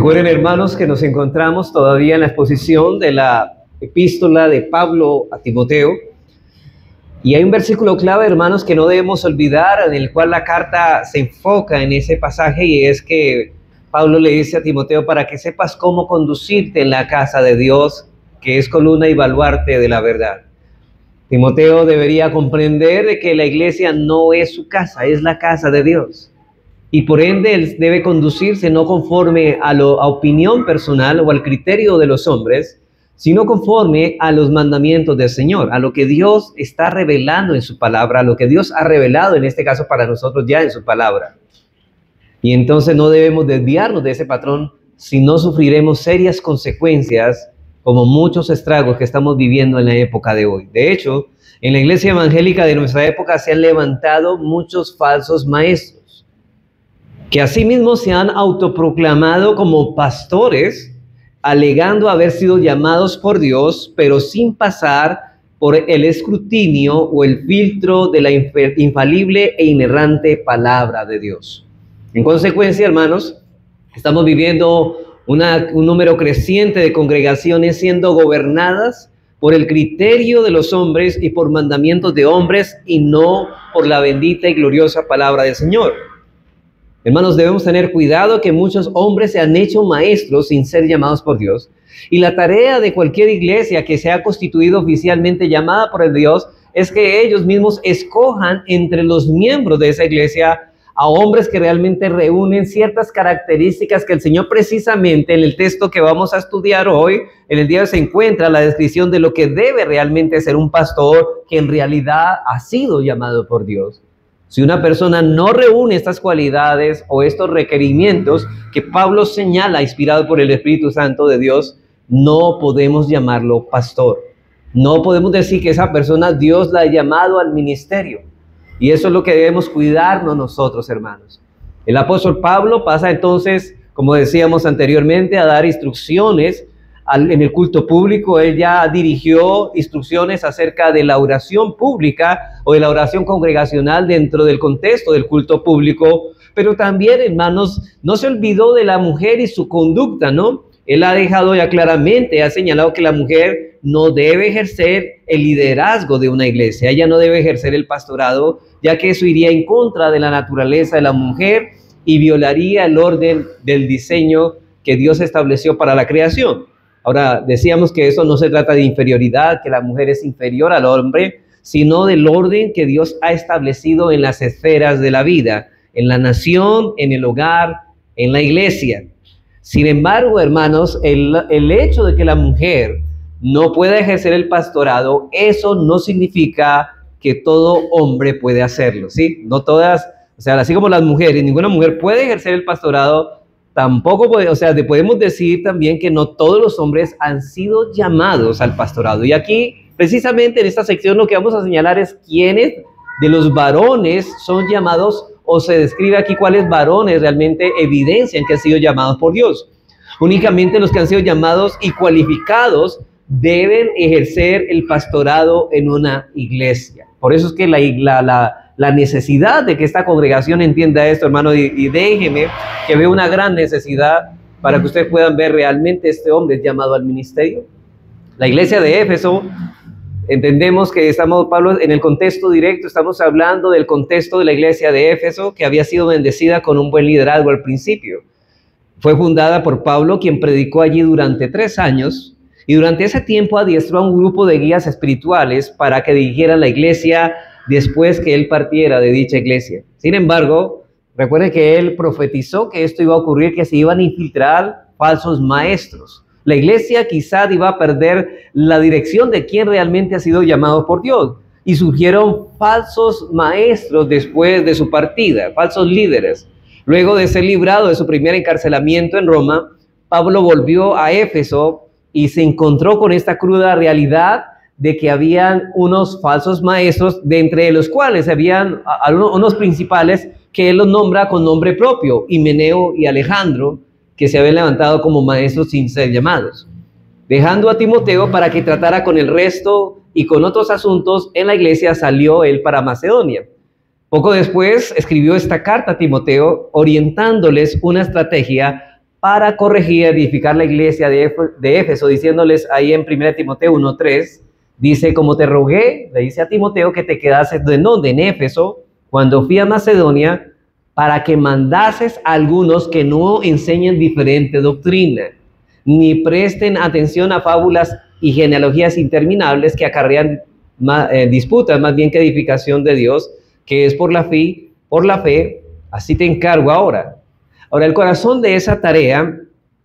Recuerden, hermanos, que nos encontramos todavía en la exposición de la epístola de Pablo a Timoteo. Y hay un versículo clave, hermanos, que no debemos olvidar, en el cual la carta se enfoca en ese pasaje, y es que Pablo le dice a Timoteo para que sepas cómo conducirte en la casa de Dios, que es columna y baluarte de la verdad. Timoteo debería comprender de que la iglesia no es su casa, es la casa de Dios. Y por ende él debe conducirse no conforme a opinión personal o al criterio de los hombres, sino conforme a los mandamientos del Señor, a lo que Dios está revelando en su palabra, a lo que Dios ha revelado en este caso para nosotros ya en su palabra. Y entonces no debemos desviarnos de ese patrón, si no sufriremos serias consecuencias, como muchos estragos que estamos viviendo en la época de hoy. De hecho, en la iglesia evangélica de nuestra época se han levantado muchos falsos maestros, que asimismo se han autoproclamado como pastores, alegando haber sido llamados por Dios, pero sin pasar por el escrutinio o el filtro de la infalible e inerrante palabra de Dios. En consecuencia, hermanos, estamos viviendo un número creciente de congregaciones siendo gobernadas por el criterio de los hombres y por mandamientos de hombres, y no por la bendita y gloriosa palabra del Señor. Hermanos, debemos tener cuidado que muchos hombres se han hecho maestros sin ser llamados por Dios. Y la tarea de cualquier iglesia que se ha constituido oficialmente llamada por el Dios es que ellos mismos escojan entre los miembros de esa iglesia a hombres que realmente reúnen ciertas características que el Señor precisamente en el texto que vamos a estudiar hoy, en el día de hoy, se encuentra la descripción de lo que debe realmente ser un pastor que en realidad ha sido llamado por Dios. Si una persona no reúne estas cualidades o estos requerimientos que Pablo señala, inspirado por el Espíritu Santo de Dios, no podemos llamarlo pastor. No podemos decir que esa persona Dios la ha llamado al ministerio. Y eso es lo que debemos cuidarnos nosotros, hermanos. El apóstol Pablo pasa entonces, como decíamos anteriormente, a dar instrucciones en el culto público. Él ya dirigió instrucciones acerca de la oración pública o de la oración congregacional dentro del contexto del culto público, pero también, hermanos, no se olvidó de la mujer y su conducta, ¿no? Él ha dejado ya claramente, ha señalado que la mujer no debe ejercer el liderazgo de una iglesia, ella no debe ejercer el pastorado, ya que eso iría en contra de la naturaleza de la mujer y violaría el orden del diseño que Dios estableció para la creación. Ahora, decíamos que eso no se trata de inferioridad, que la mujer es inferior al hombre, sino del orden que Dios ha establecido en las esferas de la vida, en la nación, en el hogar, en la iglesia. Sin embargo, hermanos, el hecho de que la mujer no pueda ejercer el pastorado, eso no significa que todo hombre puede hacerlo, ¿sí? No todas, o sea, así como las mujeres, ninguna mujer puede ejercer el pastorado, tampoco puede, o sea, podemos decir también que no todos los hombres han sido llamados al pastorado. Y aquí, precisamente en esta sección, lo que vamos a señalar es quiénes de los varones son llamados, o se describe aquí cuáles varones realmente evidencian que han sido llamados por Dios. Únicamente los que han sido llamados y cualificados deben ejercer el pastorado en una iglesia. Por eso es que la necesidad de que esta congregación entienda esto, hermano, y déjeme que vea una gran necesidad para que ustedes puedan ver realmente este hombre es llamado al ministerio. La iglesia de Éfeso, entendemos que estamos, Pablo, en el contexto directo, estamos hablando del contexto de la iglesia de Éfeso, que había sido bendecida con un buen liderazgo al principio. Fue fundada por Pablo, quien predicó allí durante 3 años, y durante ese tiempo adiestró a un grupo de guías espirituales para que dirigieran la iglesia después que él partiera de dicha iglesia. Sin embargo, recuerden que él profetizó que esto iba a ocurrir, que se iban a infiltrar falsos maestros. La iglesia quizás iba a perder la dirección de quién realmente ha sido llamado por Dios. Y surgieron falsos maestros después de su partida, falsos líderes. Luego de ser librado de su primer encarcelamiento en Roma, Pablo volvió a Éfeso y se encontró con esta cruda realidad de que habían unos falsos maestros, de entre los cuales habían unos principales que él los nombra con nombre propio, Himeneo y Alejandro, que se habían levantado como maestros sin ser llamados, dejando a Timoteo para que tratara con el resto y con otros asuntos. En la iglesia salió él para Macedonia. Poco después escribió esta carta a Timoteo, orientándoles una estrategia para corregir, edificar la iglesia de Éfeso, diciéndoles ahí en 1 Timoteo 1:3, dice, como te rogué, le dice a Timoteo que te quedases en Éfeso, cuando fui a Macedonia, para que mandases a algunos que no enseñen diferente doctrina, ni presten atención a fábulas y genealogías interminables que acarrean disputas más bien que edificación de Dios, que es por la fe, así te encargo ahora. Ahora, el corazón de esa tarea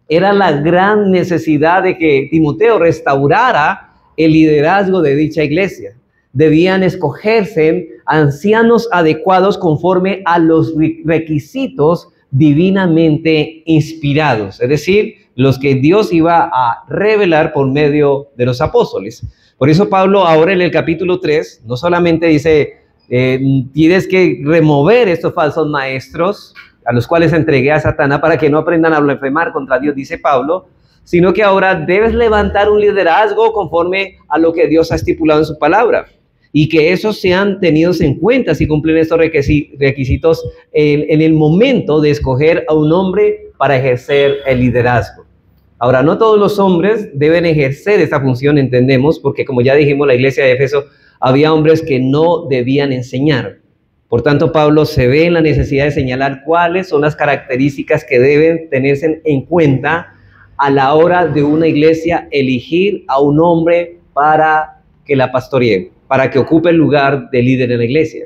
era la gran necesidad de que Timoteo restaurara el liderazgo de dicha iglesia. Debían escogerse ancianos adecuados conforme a los requisitos divinamente inspirados, es decir, los que Dios iba a revelar por medio de los apóstoles. Por eso Pablo ahora en el capítulo 3 no solamente dice, tienes que remover estos falsos maestros a los cuales entregué a Satanás para que no aprendan a blasfemar contra Dios, dice Pablo, sino que ahora debes levantar un liderazgo conforme a lo que Dios ha estipulado en su palabra, y que esos sean tenidos en cuenta si cumplen estos requisitos en el momento de escoger a un hombre para ejercer el liderazgo. Ahora, no todos los hombres deben ejercer esta función, entendemos, porque como ya dijimos, la iglesia de Éfeso había hombres que no debían enseñar. Por tanto, Pablo se ve en la necesidad de señalar cuáles son las características que deben tenerse en cuenta a la hora de una iglesia elegir a un hombre para que la pastoree, para que ocupe el lugar de líder en la iglesia.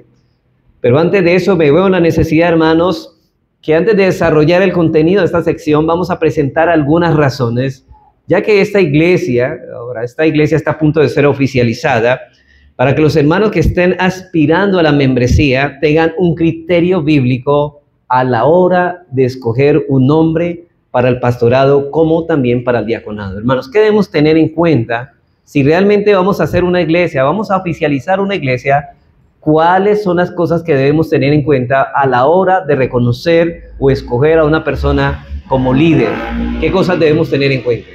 Pero antes de eso me veo en la necesidad, hermanos, que antes de desarrollar el contenido de esta sección vamos a presentar algunas razones, ya que esta iglesia está a punto de ser oficializada, para que los hermanos que estén aspirando a la membresía tengan un criterio bíblico a la hora de escoger un hombre para el pastorado como también para el diaconado. Hermanos, ¿qué debemos tener en cuenta si realmente vamos a hacer una iglesia, vamos a oficializar una iglesia? ¿Cuáles son las cosas que debemos tener en cuenta a la hora de reconocer o escoger a una persona como líder? ¿Qué cosas debemos tener en cuenta?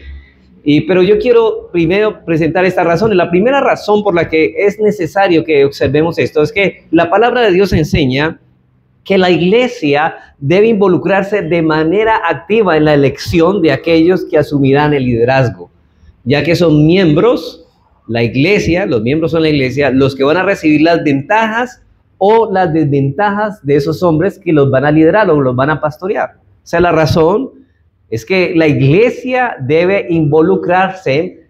Pero yo quiero primero presentar estas razones. La primera razón por la que es necesario que observemos esto es que la palabra de Dios enseña que la iglesia debe involucrarse de manera activa en la elección de aquellos que asumirán el liderazgo, ya que son miembros, la iglesia, los miembros son la iglesia, los que van a recibir las ventajas o las desventajas de esos hombres que los van a liderar o los van a pastorear. O sea, la razón es que la iglesia debe involucrarse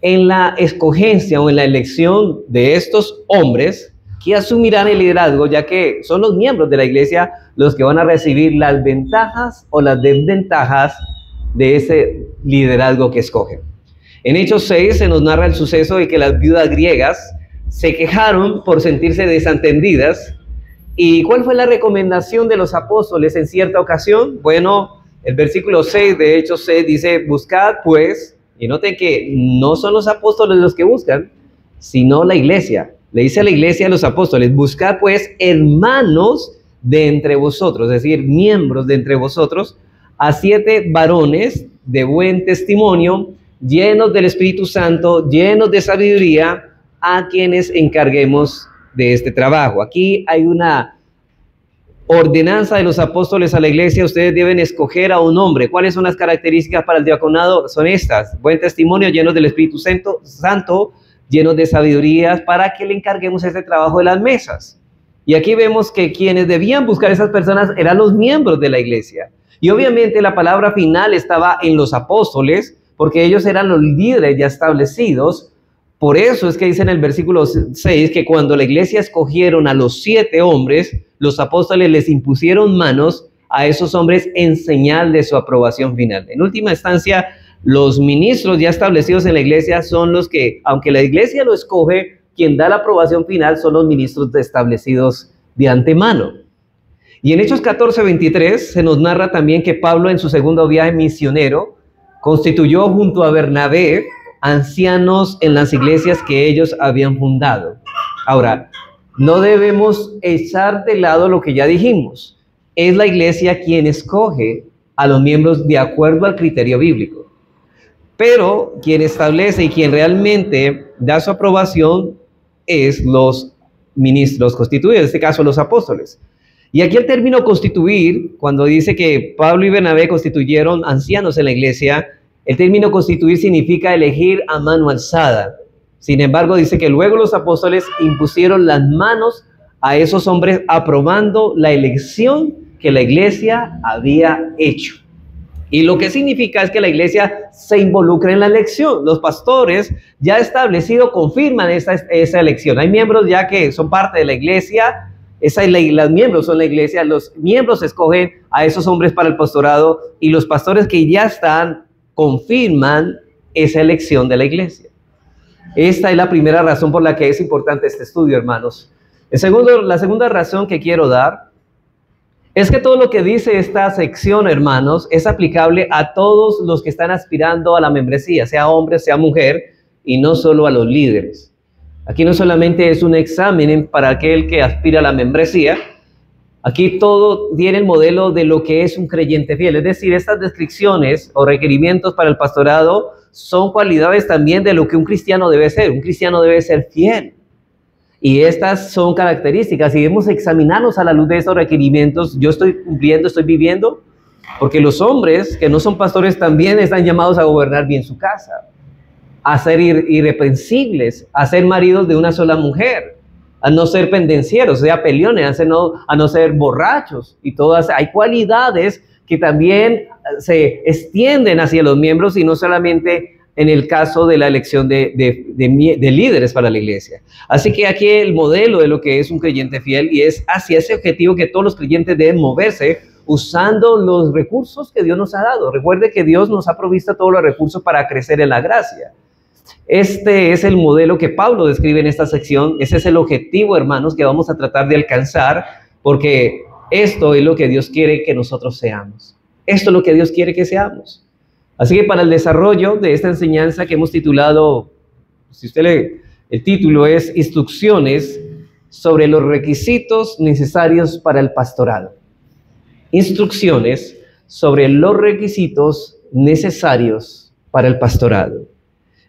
en la escogencia o en la elección de estos hombres que asumirán el liderazgo, ya que son los miembros de la iglesia los que van a recibir las ventajas o las desventajas de ese liderazgo que escogen. En Hechos 6 se nos narra el suceso de que las viudas griegas se quejaron por sentirse desatendidas. ¿Y cuál fue la recomendación de los apóstoles en cierta ocasión? Bueno, el versículo 6 de Hechos 6 dice, buscad pues, y noten que no son los apóstoles los que buscan, sino la iglesia. Le dice a la iglesia a los apóstoles, buscad pues hermanos de entre vosotros, es decir, miembros de entre vosotros, a 7 varones de buen testimonio, llenos del Espíritu Santo, llenos de sabiduría, a quienes encarguemos de este trabajo. Aquí hay una ordenanza de los apóstoles a la iglesia. Ustedes deben escoger a un hombre. ¿Cuáles son las características para el diaconado? Son estas: buen testimonio, llenos del Espíritu Santo, llenos de sabiduría, para que le encarguemos este trabajo de las mesas. Y aquí vemos que quienes debían buscar a esas personas eran los miembros de la iglesia. Y obviamente la palabra final estaba en los apóstoles, porque ellos eran los líderes ya establecidos. Por eso es que dice en el versículo 6 que cuando la iglesia escogieron a los 7 hombres, los apóstoles les impusieron manos a esos hombres en señal de su aprobación final. En última instancia, los ministros ya establecidos en la iglesia son los que, aunque la iglesia lo escoge, quien da la aprobación final son los ministros establecidos de antemano. Y en Hechos 14:23 se nos narra también que Pablo, en su segundo viaje misionero, constituyó junto a Bernabé ancianos en las iglesias que ellos habían fundado. Ahora, no debemos echar de lado lo que ya dijimos. Es la iglesia quien escoge a los miembros de acuerdo al criterio bíblico. Pero quien establece y quien realmente da su aprobación es los ministros constituidos, en este caso los apóstoles. Y aquí el término constituir, cuando dice que Pablo y Bernabé constituyeron ancianos en la iglesia, el término constituir significa elegir a mano alzada. Sin embargo, dice que luego los apóstoles impusieron las manos a esos hombres aprobando la elección que la iglesia había hecho. Y lo que significa es que la iglesia se involucra en la elección. Los pastores ya establecidos confirman esa elección. Hay miembros ya que son parte de la iglesia, los miembros son la iglesia, los miembros escogen a esos hombres para el pastorado y los pastores que ya están confirman esa elección de la iglesia. Esta es la primera razón por la que es importante este estudio, hermanos. La segunda razón que quiero dar es que todo lo que dice esta sección, hermanos, es aplicable a todos los que están aspirando a la membresía, sea hombre, sea mujer, y no solo a los líderes. Aquí no solamente es un examen para aquel que aspira a la membresía, aquí todo tiene el modelo de lo que es un creyente fiel. Es decir, estas descripciones o requerimientos para el pastorado son cualidades también de lo que un cristiano debe ser. Un cristiano debe ser fiel. Y estas son características y debemos examinarnos a la luz de estos requerimientos. Yo estoy cumpliendo, estoy viviendo, porque los hombres que no son pastores también están llamados a gobernar bien su casa, a ser irreprensibles, a ser maridos de una sola mujer, a no ser pendencieros, o sea, peleones, a no ser borrachos. Y todas, hay cualidades que también se extienden hacia los miembros y no solamente en el caso de la elección de líderes para la iglesia. Así que aquí el modelo de lo que es un creyente fiel y es hacia ese objetivo que todos los creyentes deben moverse usando los recursos que Dios nos ha dado. Recuerde que Dios nos ha provisto todos los recursos para crecer en la gracia. Este es el modelo que Pablo describe en esta sección. Ese es el objetivo, hermanos, que vamos a tratar de alcanzar, porque esto es lo que Dios quiere que nosotros seamos. Esto es lo que Dios quiere que seamos. Así que para el desarrollo de esta enseñanza que hemos titulado, si usted lee, el título es Instrucciones sobre los requisitos necesarios para el pastorado. Instrucciones sobre los requisitos necesarios para el pastorado.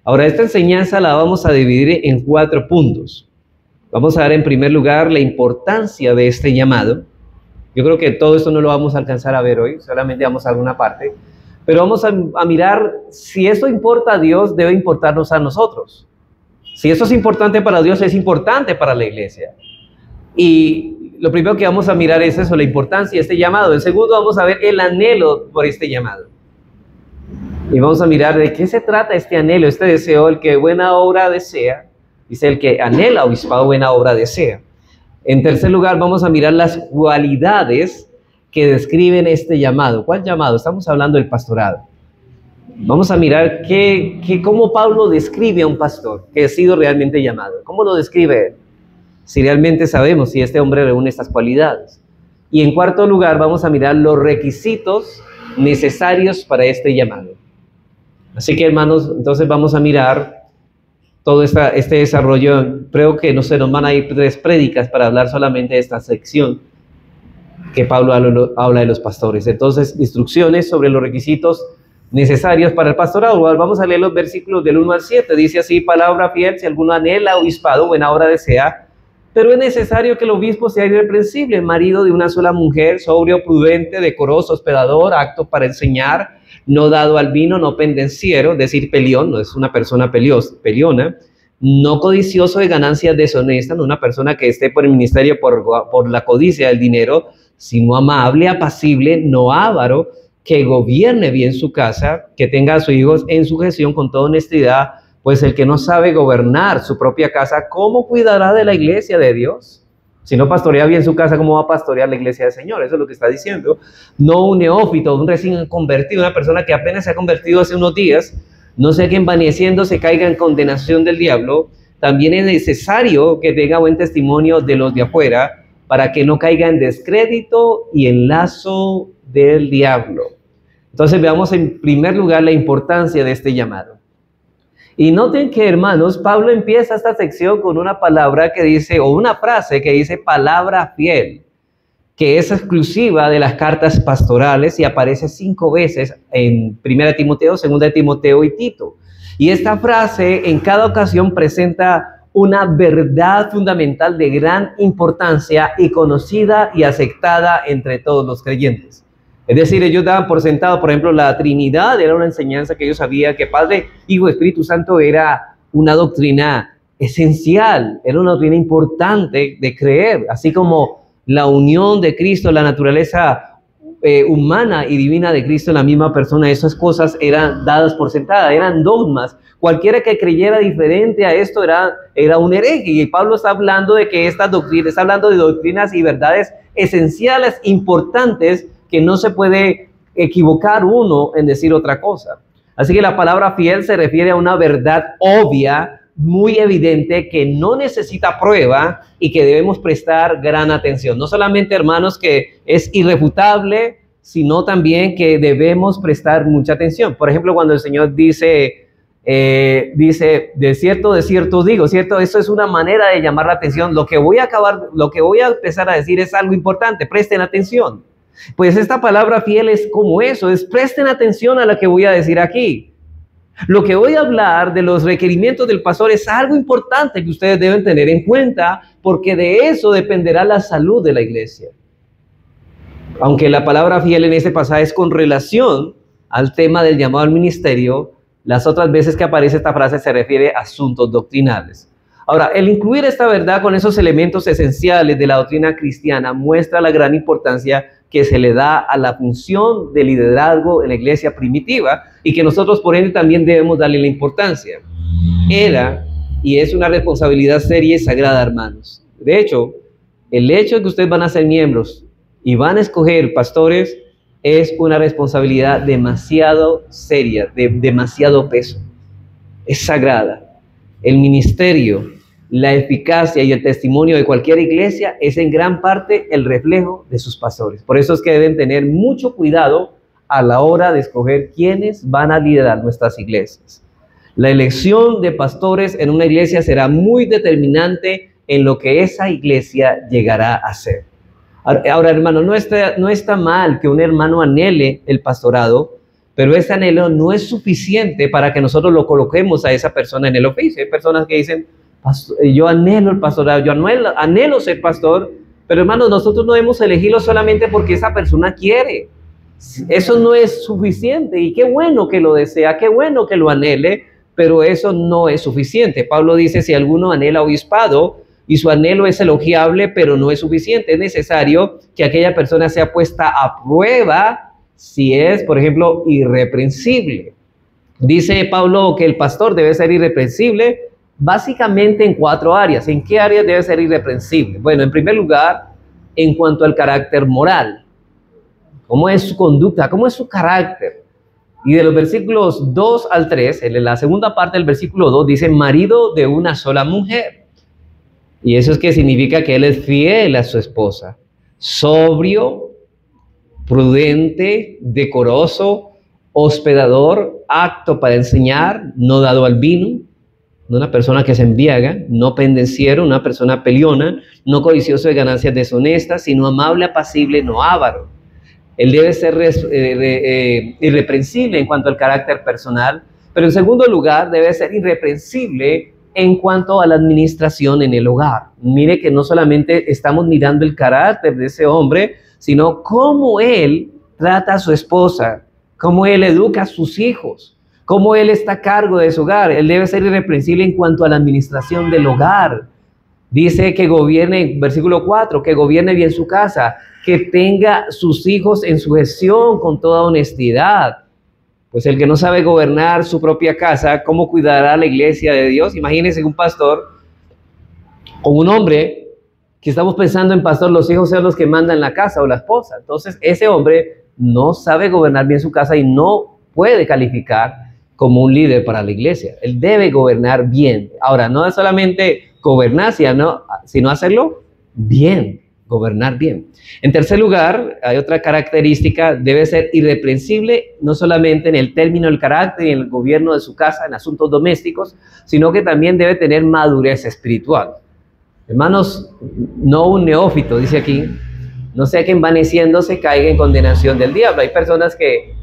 Ahora, esta enseñanza la vamos a dividir en 4 puntos. Vamos a dar en primer lugar la importancia de este llamado. Yo creo que todo esto no lo vamos a alcanzar a ver hoy, solamente vamos a dar una parte. Pero vamos a mirar si esto importa a Dios, debe importarnos a nosotros. Si esto es importante para Dios, es importante para la iglesia. Y lo primero que vamos a mirar es eso, la importancia de este llamado. En segundo, vamos a ver el anhelo por este llamado. Y vamos a mirar de qué se trata este anhelo, este deseo, el que buena obra desea. Dice el que anhela obispado, buena obra desea. En tercer lugar, vamos a mirar las cualidades que describen este llamado. ¿Cuál llamado? Estamos hablando del pastorado. Vamos a mirar cómo Pablo describe a un pastor que ha sido realmente llamado. ¿Cómo lo describe él? Si realmente sabemos si este hombre reúne estas cualidades. Y en cuarto lugar, vamos a mirar los requisitos necesarios para este llamado. Así que, hermanos, entonces vamos a mirar todo este desarrollo. Creo que no se nos van a ir 3 prédicas para hablar solamente de esta sección que Pablo habla de los pastores. Entonces, instrucciones sobre los requisitos necesarios para el pastorado. Vamos a leer los versículos del 1 al 7. Dice así: palabra fiel, si alguno anhela obispado, buena obra desea, pero es necesario que el obispo sea irreprensible, marido de una sola mujer, sobrio, prudente, decoroso, hospedador, apto para enseñar, no dado al vino, no pendenciero, es decir, peleón, no es una persona peleona, no codicioso de ganancias deshonestas, no una persona que esté por el ministerio por la codicia del dinero, sino amable, apacible, no avaro, que gobierne bien su casa, que tenga a sus hijos en sujeción con toda honestidad, pues el que no sabe gobernar su propia casa, ¿cómo cuidará de la iglesia de Dios? Si no pastorea bien su casa, ¿cómo va a pastorear la iglesia del Señor? Eso es lo que está diciendo. No un neófito, un recién convertido, una persona que apenas se ha convertido hace unos días, no sea que envaneciendo se caiga en condenación del diablo. También es necesario que tenga buen testimonio de los de afuera, para que no caiga en descrédito y en lazo del diablo. Entonces veamos en primer lugar la importancia de este llamado. Y noten que, hermanos, Pablo empieza esta sección con una palabra que dice, o una frase que dice palabra fiel, que es exclusiva de las cartas pastorales y aparece 5 veces en 1 Timoteo, 2 Timoteo y Tito. Y esta frase en cada ocasión presenta una verdad fundamental de gran importancia y conocida y aceptada entre todos los creyentes. Es decir, ellos daban por sentado, por ejemplo, la Trinidad era una enseñanza que ellos sabían que Padre, Hijo, Espíritu Santo era una doctrina esencial, era una doctrina importante de creer, así como la unión de Cristo, la naturaleza humana y divina de Cristo en la misma persona. Esas cosas eran dadas por sentadas, eran dogmas. Cualquiera que creyera diferente a esto era un hereje. Y Pablo está hablando de que estas doctrinas, está hablando de doctrinas y verdades esenciales, importantes, que no se puede equivocar uno en decir otra cosa. Así que la palabra fiel se refiere a una verdad obvia, muy evidente, que no necesita prueba y que debemos prestar gran atención. No solamente, hermanos, que es irrefutable, sino también que debemos prestar mucha atención. Por ejemplo, cuando el Señor dice, de cierto digo, ¿cierto? Eso es una manera de llamar la atención. Lo que voy a empezar a decir es algo importante, presten atención. Pues esta palabra fiel es como eso, es presten atención a lo que voy a decir aquí. Lo que voy a hablar de los requerimientos del pastor es algo importante que ustedes deben tener en cuenta, porque de eso dependerá la salud de la iglesia. Aunque la palabra fiel en este pasaje es con relación al tema del llamado al ministerio, las otras veces que aparece esta frase se refiere a asuntos doctrinales. Ahora, el incluir esta verdad con esos elementos esenciales de la doctrina cristiana muestra la gran importancia que se le da a la función de liderazgo en la iglesia primitiva y que nosotros por ende también debemos darle la importancia. Era y es una responsabilidad seria y sagrada, hermanos. De hecho, el hecho de que ustedes van a ser miembros y van a escoger pastores es una responsabilidad demasiado seria, de demasiado peso. Es sagrada. El ministerio, la eficacia y el testimonio de cualquier iglesia es en gran parte el reflejo de sus pastores. Por eso es que deben tener mucho cuidado a la hora de escoger quiénes van a liderar nuestras iglesias. La elección de pastores en una iglesia será muy determinante en lo que esa iglesia llegará a ser. Ahora, hermano, no está mal que un hermano anhele el pastorado, pero ese anhelo no es suficiente para que nosotros lo coloquemos a esa persona en el oficio. Hay personas que dicen, yo anhelo el pastorado, yo anhelo ser pastor, pero hermanos, nosotros no debemos elegirlo solamente porque esa persona quiere. Eso no es suficiente, y qué bueno que lo desea, qué bueno que lo anhele, pero eso no es suficiente. Pablo dice, si alguno anhela obispado, y su anhelo es elogiable, pero no es suficiente. Es necesario que aquella persona sea puesta a prueba si es, por ejemplo, irreprensible. Dice Pablo que el pastor debe ser irreprensible, básicamente en 4 áreas. ¿En qué áreas debe ser irreprensible? Bueno, en primer lugar, en cuanto al carácter moral. ¿Cómo es su conducta? ¿Cómo es su carácter? Y de los versículos 2 al 3, en la segunda parte del versículo 2, dice marido de una sola mujer. Y eso es que significa que él es fiel a su esposa. Sobrio, prudente, decoroso, hospedador, apto para enseñar, no dado al vino, no una persona que se embriaga, no pendenciero, una persona peleona, no codicioso de ganancias deshonestas, sino amable, apacible, no avaro. Él debe ser irreprensible en cuanto al carácter personal, pero en segundo lugar debe ser irreprensible en cuanto a la administración en el hogar. Mire que no solamente estamos mirando el carácter de ese hombre, sino cómo él trata a su esposa, cómo él educa a sus hijos, cómo él está a cargo de su hogar. Él debe ser irreprensible en cuanto a la administración del hogar. Dice que gobierne, versículo 4, que gobierne bien su casa, que tenga sus hijos en su gestión con toda honestidad. Pues el que no sabe gobernar su propia casa, ¿cómo cuidará la iglesia de Dios? Imagínense un pastor o un hombre que estamos pensando en pastor, los hijos sean los que mandan la casa o la esposa. Entonces ese hombre no sabe gobernar bien su casa y no puede calificar como un líder para la iglesia. Él debe gobernar bien. Ahora, no es solamente gobernar, sino hacerlo bien. Gobernar bien. En tercer lugar, hay otra característica, debe ser irreprensible, no solamente en el término del carácter y en el gobierno de su casa, en asuntos domésticos, sino que también debe tener madurez espiritual. Hermanos, no un neófito, dice aquí, no sea que envaneciéndose caiga en condenación del diablo. Hay personas que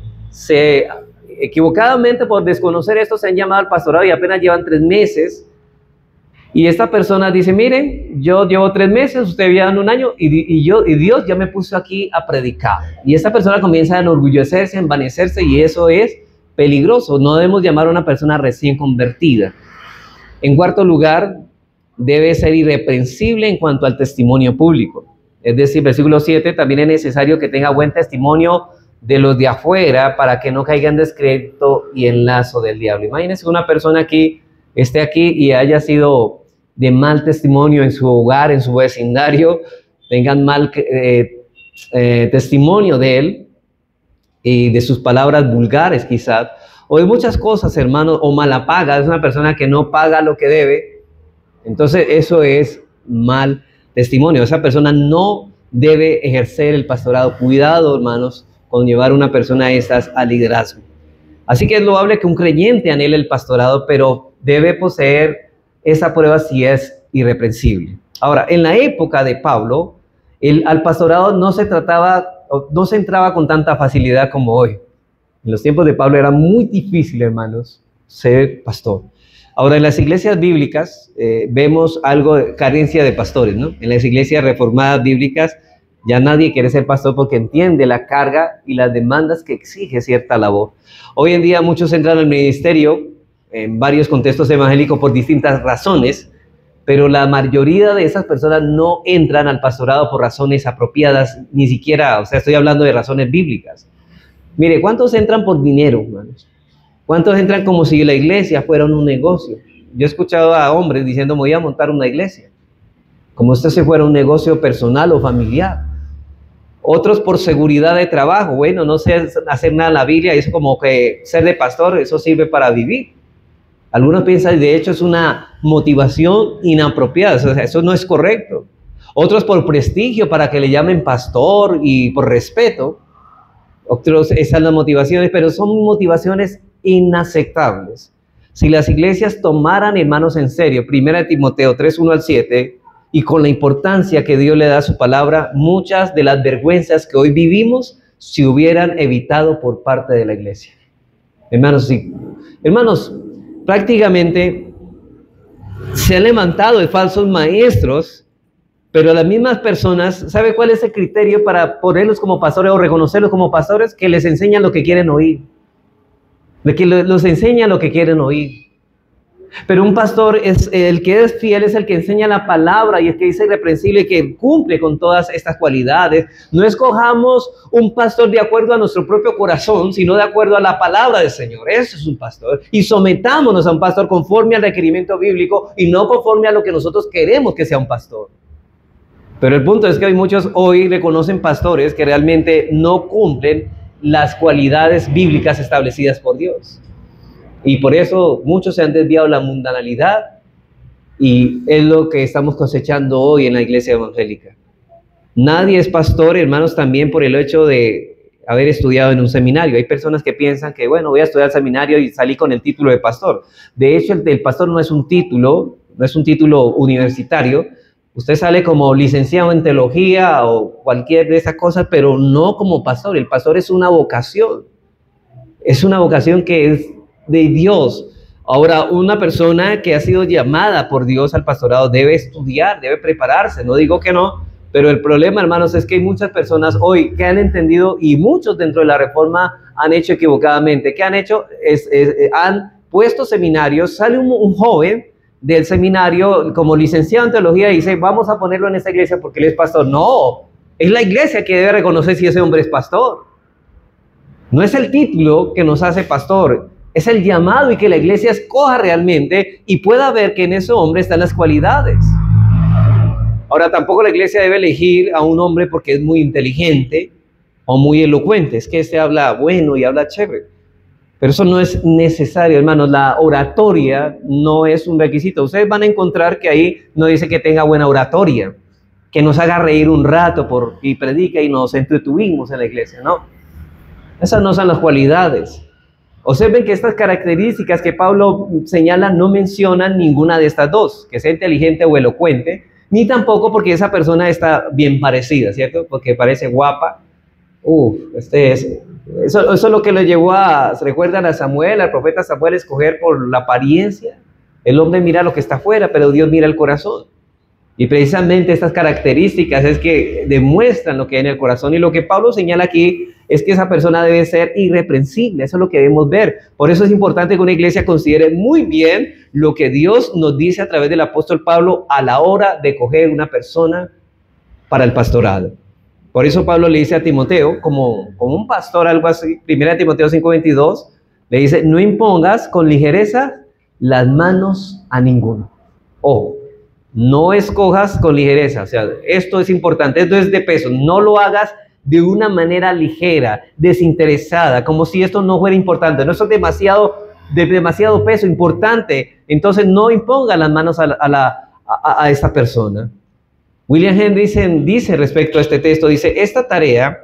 equivocadamente por desconocer esto se han llamado al pastorado y apenas llevan 3 meses Y esta persona dice, miren, yo llevo 3 meses, usted llevan 1 año, y Dios ya me puso aquí a predicar. Y esta persona comienza a enorgullecerse, a envanecerse, y eso es peligroso. No debemos llamar a una persona recién convertida. En cuarto lugar, debe ser irreprensible en cuanto al testimonio público. Es decir, versículo 7, también es necesario que tenga buen testimonio de los de afuera para que no caiga en descrédito y en lazo del diablo. Imagínense una persona aquí, esté aquí y haya sido de mal testimonio en su hogar, en su vecindario, tengan mal testimonio de él y de sus palabras vulgares quizás, o de muchas cosas, hermanos, o mala paga, es una persona que no paga lo que debe. Entonces eso es mal testimonio. Esa persona no debe ejercer el pastorado. Cuidado, hermanos, con llevar a una persona a esas al liderazgo. Así que es loable que un creyente anhele el pastorado, pero debe poseer esa prueba si es irreprensible. Ahora, en la época de Pablo, al pastorado no se entraba con tanta facilidad como hoy. En los tiempos de Pablo era muy difícil, hermanos, ser pastor. Ahora, en las iglesias bíblicas vemos algo de carencia de pastores, ¿no? En las iglesias reformadas bíblicas ya nadie quiere ser pastor porque entiende la carga y las demandas que exige cierta labor. Hoy en día muchos entran al ministerio en varios contextos evangélicos por distintas razones, pero la mayoría de esas personas no entran al pastorado por razones apropiadas, ni siquiera, o sea, estoy hablando de razones bíblicas. Mire, ¿cuántos entran por dinero, hermanos? ¿Cuántos entran como si la iglesia fuera un negocio? Yo he escuchado a hombres diciendo, me voy a montar una iglesia, como si esto fuera un negocio personal o familiar. Otros por seguridad de trabajo. Bueno, no sé hacer nada en la Biblia, y eso como que ser de pastor, eso sirve para vivir. Algunos piensan, de hecho, es una motivación inapropiada, o sea, eso no es correcto. Otros por prestigio, para que le llamen pastor y por respeto. Otros, esas son las motivaciones, pero son motivaciones inaceptables. Si las iglesias tomaran, hermanos, en serio, 1 Timoteo 3, 1 al 7, y con la importancia que Dios le da a su palabra, muchas de las vergüenzas que hoy vivimos se hubieran evitado por parte de la iglesia. Hermanos, sí. Hermanos, prácticamente se han levantado de falsos maestros, pero las mismas personas, ¿sabe cuál es el criterio para ponerlos como pastores o reconocerlos como pastores? Que les enseñan lo que quieren oír. Que los enseñan lo que quieren oír. Pero un pastor, es el que es fiel, es el que enseña la palabra y el que es irreprensible, que cumple con todas estas cualidades. No escojamos un pastor de acuerdo a nuestro propio corazón, sino de acuerdo a la palabra del Señor. Eso es un pastor. Y sometámonos a un pastor conforme al requerimiento bíblico y no conforme a lo que nosotros queremos que sea un pastor. Pero el punto es que hay muchos hoy reconocen pastores que realmente no cumplen las cualidades bíblicas establecidas por Dios. Y por eso muchos se han desviado de la mundanalidad, y es lo que estamos cosechando hoy en la iglesia evangélica. Nadie es pastor, hermanos, también por el hecho de haber estudiado en un seminario. Hay personas que piensan que, bueno, voy a estudiar seminario y salí con el título de pastor. De hecho, el pastor no es un título universitario. Usted sale como licenciado en teología o cualquier de esas cosas, pero no como pastor. El pastor es una vocación. Es una vocación que es de Dios. Ahora, una persona que ha sido llamada por Dios al pastorado debe estudiar, debe prepararse. No digo que no, pero el problema, hermanos, es que hay muchas personas hoy que han entendido, y muchos dentro de la reforma han hecho equivocadamente. ¿Qué han hecho? Han puesto seminarios. Sale un joven del seminario como licenciado en teología y dice, vamos a ponerlo en esta iglesia porque él es pastor. No, es la iglesia que debe reconocer si ese hombre es pastor. No es el título que nos hace pastor, es el llamado, y que la iglesia escoja realmente y pueda ver que en ese hombre están las cualidades. Ahora, tampoco la iglesia debe elegir a un hombre porque es muy inteligente o muy elocuente. Es que este habla bueno y habla chévere. Pero eso no es necesario, hermanos. La oratoria no es un requisito. Ustedes van a encontrar que ahí no dice que tenga buena oratoria, que nos haga reír un rato y predica y nos entretuvimos en la iglesia. No, esas no son las cualidades. Observen que estas características que Pablo señala no mencionan ninguna de estas dos, que sea inteligente o elocuente, ni tampoco porque esa persona está bien parecida, ¿cierto? Porque parece guapa. Eso es lo que le llevó ¿se recuerdan a Samuel, al profeta Samuel, escoger por la apariencia? El hombre mira lo que está afuera, pero Dios mira el corazón. Y precisamente estas características es que demuestran lo que hay en el corazón. Y lo que Pablo señala aquí es que esa persona debe ser irreprensible. Eso es lo que debemos ver. Por eso es importante que una iglesia considere muy bien lo que Dios nos dice a través del apóstol Pablo a la hora de coger una persona para el pastorado. Por eso Pablo le dice a Timoteo, como un pastor, algo así, 1 Timoteo 5:22, le dice, no impongas con ligereza las manos a ninguno. Ojo, no escojas con ligereza, o sea, esto es importante, esto es de peso, no lo hagas de una manera ligera, desinteresada, como si esto no fuera importante, no, eso es de demasiado peso, importante, entonces no imponga las manos a esta persona. William Hendrickson dice respecto a este texto, dice, esta tarea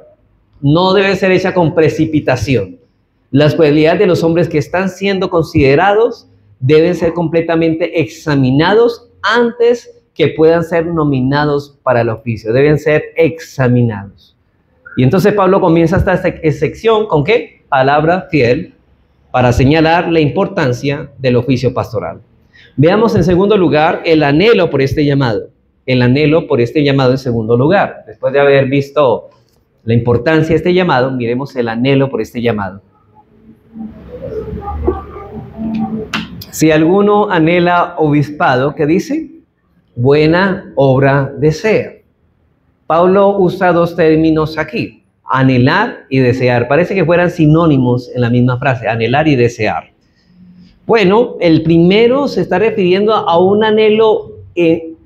no debe ser hecha con precipitación. Las cualidades de los hombres que están siendo considerados deben ser completamente examinados antes que puedan ser nominados para el oficio. Deben ser examinados. Y entonces Pablo comienza esta sección ¿con qué? Palabra fiel para señalar la importancia del oficio pastoral. Veamos en segundo lugar el anhelo por este llamado. El anhelo por este llamado en segundo lugar. Después de haber visto la importancia de este llamado, miremos el anhelo por este llamado. Si alguno anhela obispado, ¿qué dice? Buena obra desea. Pablo usa dos términos aquí, anhelar y desear. Parece que fueran sinónimos en la misma frase, anhelar y desear. Bueno, el primero se está refiriendo a un anhelo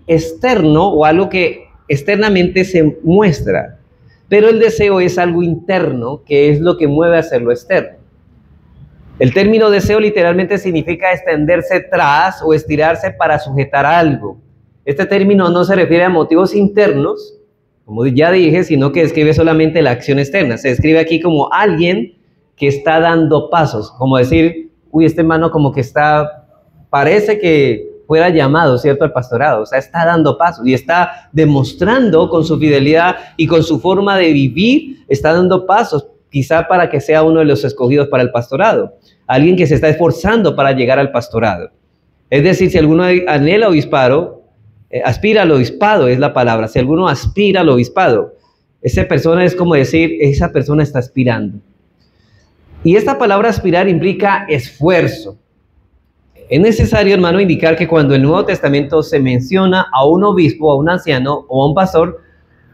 externo o algo que externamente se muestra, pero el deseo es algo interno que es lo que mueve a hacer lo externo. El término deseo literalmente significa extenderse tras o estirarse para sujetar algo. Este término no se refiere a motivos internos, como ya dije, sino que describe solamente la acción externa. Se describe aquí como alguien que está dando pasos, como decir, uy, este hermano como que parece que fuera llamado, ¿cierto?, al pastorado. O sea, está dando pasos y está demostrando con su fidelidad y con su forma de vivir, está dando pasos, quizá para que sea uno de los escogidos para el pastorado. Alguien que se está esforzando para llegar al pastorado. Es decir, si alguno anhela obispado, aspira al obispado es la palabra. Si alguno aspira al obispado, esa persona es como decir, esa persona está aspirando. Y esta palabra aspirar implica esfuerzo. Es necesario, hermano, indicar que cuando el Nuevo Testamento se menciona a un obispo, a un anciano o a un pastor,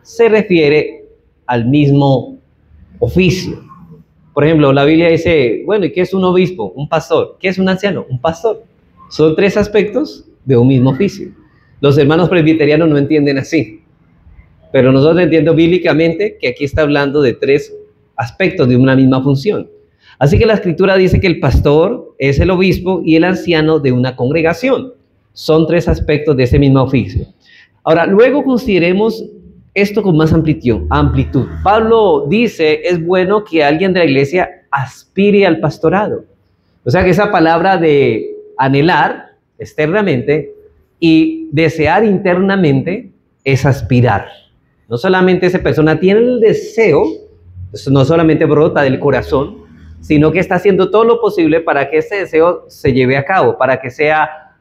se refiere al mismo oficio. Por ejemplo, la Biblia dice, bueno, ¿y qué es un obispo? Un pastor. ¿Qué es un anciano? Un pastor. Son tres aspectos de un mismo oficio. Los hermanos presbiterianos no entienden así, pero nosotros entendemos bíblicamente que aquí está hablando de tres aspectos de una misma función. Así que la Escritura dice que el pastor es el obispo y el anciano de una congregación. Son tres aspectos de ese mismo oficio. Ahora, luego consideremos esto con más amplitud. Pablo dice, es bueno que alguien de la iglesia aspire al pastorado. O sea que esa palabra de anhelar externamente y desear internamente es aspirar. No solamente esa persona tiene el deseo, eso no solamente brota del corazón, sino que está haciendo todo lo posible para que ese deseo se lleve a cabo, para que sea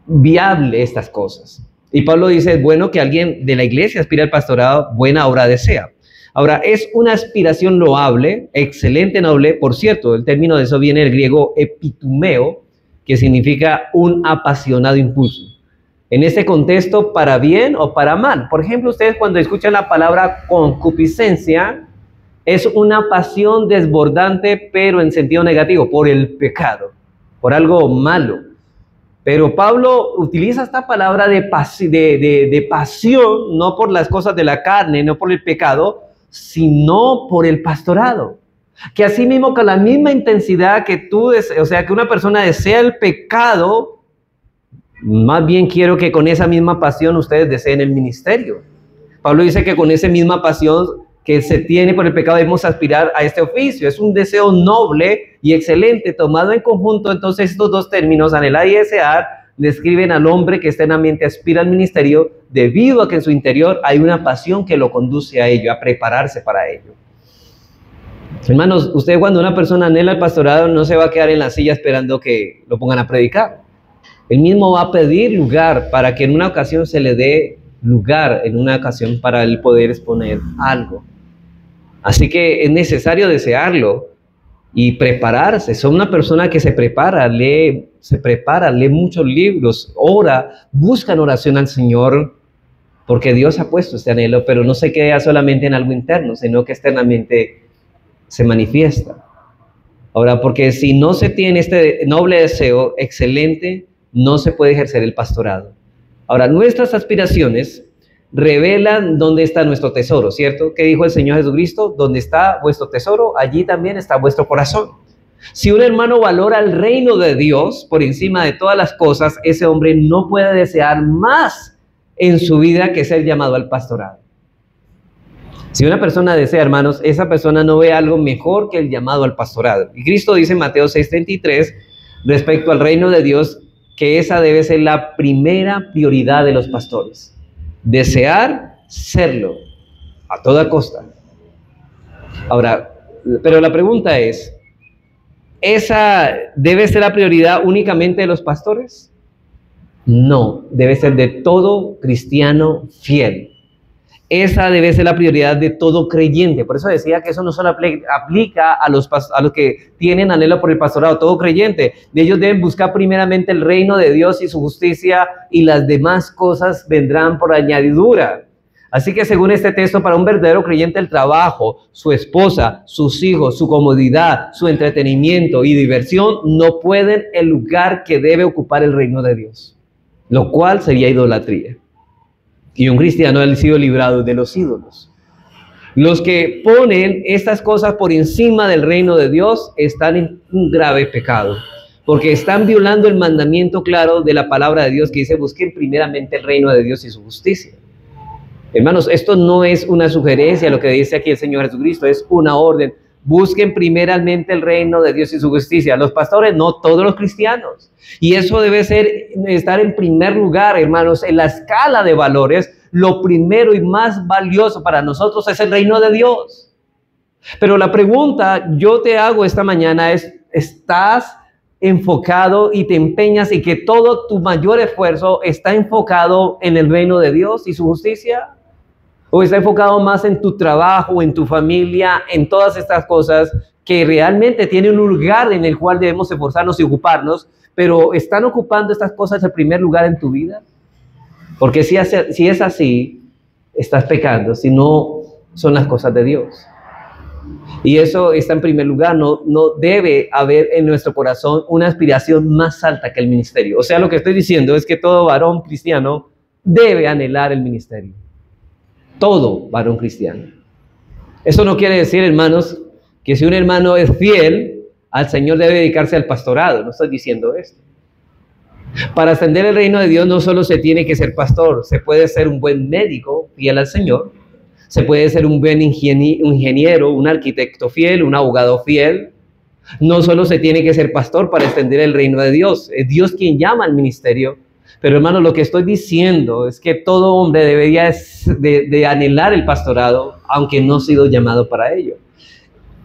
viable estas cosas. Y Pablo dice, es bueno que alguien de la iglesia aspire al pastorado, buena obra desea. Ahora, es una aspiración loable, excelente, noble. Por cierto, el término de eso viene del griego epitumeo, que significa un apasionado impulso. En este contexto, para bien o para mal. Por ejemplo, ustedes cuando escuchan la palabra concupiscencia, es una pasión desbordante, pero en sentido negativo, por el pecado, por algo malo. Pero Pablo utiliza esta palabra de pasión, no por las cosas de la carne, no por el pecado, sino por el pastorado. Que así mismo con la misma intensidad que que una persona desea el pecado, más bien quiero que con esa misma pasión ustedes deseen el ministerio. Pablo dice que con esa misma pasión que se tiene por el pecado debemos aspirar a este oficio. Es un deseo noble y excelente, tomado en conjunto. Entonces estos dos términos, anhelar y desear, describen al hombre que externamente aspira al ministerio debido a que en su interior hay una pasión que lo conduce a ello, a prepararse para ello. Hermanos, usted cuando una persona anhela el pastorado no se va a quedar en la silla esperando que lo pongan a predicar. Él mismo va a pedir lugar para que en una ocasión se le dé lugar, en una ocasión para él poder exponer algo. Así que es necesario desearlo y prepararse. Son una persona que se prepara, lee muchos libros, ora, busca en oración al Señor, porque Dios ha puesto este anhelo, pero no se queda solamente en algo interno, sino que externamente se manifiesta. Ahora, porque si no se tiene este noble deseo excelente, no se puede ejercer el pastorado. Ahora, nuestras aspiraciones revelan dónde está nuestro tesoro, ¿cierto? ¿Qué dijo el Señor Jesucristo? Donde está vuestro tesoro, allí también está vuestro corazón. Si un hermano valora el reino de Dios por encima de todas las cosas, ese hombre no puede desear más en su vida que ser llamado al pastorado. Si una persona desea, hermanos, esa persona no ve algo mejor que el llamado al pastorado. Y Cristo dice en Mateo 6:33, respecto al reino de Dios, que esa debe ser la primera prioridad de los pastores. Desear serlo a toda costa. Ahora, pero la pregunta es, ¿esa debe ser la prioridad únicamente de los pastores? No, debe ser de todo cristiano fiel. Esa debe ser la prioridad de todo creyente. Por eso decía que eso no solo aplica a los que tienen anhelo por el pastorado. Todo creyente, ellos deben buscar primeramente el reino de Dios y su justicia, y las demás cosas vendrán por añadidura. Así que según este texto, para un verdadero creyente, el trabajo, su esposa, sus hijos, su comodidad, su entretenimiento y diversión no pueden el lugar que debe ocupar el reino de Dios, lo cual sería idolatría. Y un cristiano ha sido librado de los ídolos. Los que ponen estas cosas por encima del reino de Dios están en un grave pecado, porque están violando el mandamiento claro de la palabra de Dios que dice: busquen primeramente el reino de Dios y su justicia. Hermanos, esto no es una sugerencia lo que dice aquí el Señor Jesucristo, es una orden. Busquen primeramente el reino de Dios y su justicia. Los pastores, no todos los cristianos. Y eso debe estar en primer lugar, hermanos, en la escala de valores. Lo primero y más valioso para nosotros es el reino de Dios. Pero la pregunta yo te hago esta mañana es: ¿estás enfocado y te empeñas y que todo tu mayor esfuerzo está enfocado en el reino de Dios y su justicia? ¿O está enfocado más en tu trabajo, en tu familia, en todas estas cosas que realmente tienen un lugar en el cual debemos esforzarnos y ocuparnos, pero están ocupando estas cosas el primer lugar en tu vida? Porque si es así, estás pecando, si no son las cosas de Dios. Y eso está en primer lugar. No debe haber en nuestro corazón una aspiración más alta que el ministerio. O sea, lo que estoy diciendo es que todo varón cristiano debe anhelar el ministerio. Todo varón cristiano. Eso no quiere decir, hermanos, que si un hermano es fiel al Señor debe dedicarse al pastorado. No estoy diciendo esto. Para ascender el reino de Dios no solo se tiene que ser pastor, se puede ser un buen médico fiel al Señor, se puede ser un buen ingeniero, un arquitecto fiel, un abogado fiel. No solo se tiene que ser pastor para extender el reino de Dios, es Dios quien llama al ministerio. Pero hermano, lo que estoy diciendo es que todo hombre debería de anhelar el pastorado, aunque no ha sido llamado para ello.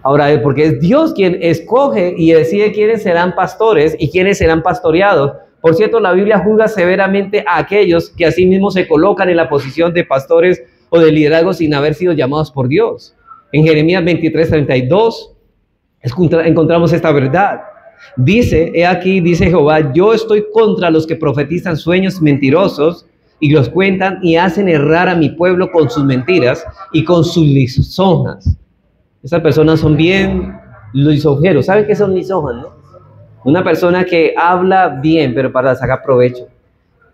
Ahora, porque es Dios quien escoge y decide quiénes serán pastores y quiénes serán pastoreados. Por cierto, la Biblia juzga severamente a aquellos que asimismo se colocan en la posición de pastores o de liderazgo sin haber sido llamados por Dios. En Jeremías 23:32 encontramos esta verdad. Dice, he aquí, dice Jehová: yo estoy contra los que profetizan sueños mentirosos y los cuentan y hacen errar a mi pueblo con sus mentiras y con sus lisonjas. Esas personas son bien lisonjeros. ¿Saben qué son lisonjas, no? Una persona que habla bien, pero para sacar provecho.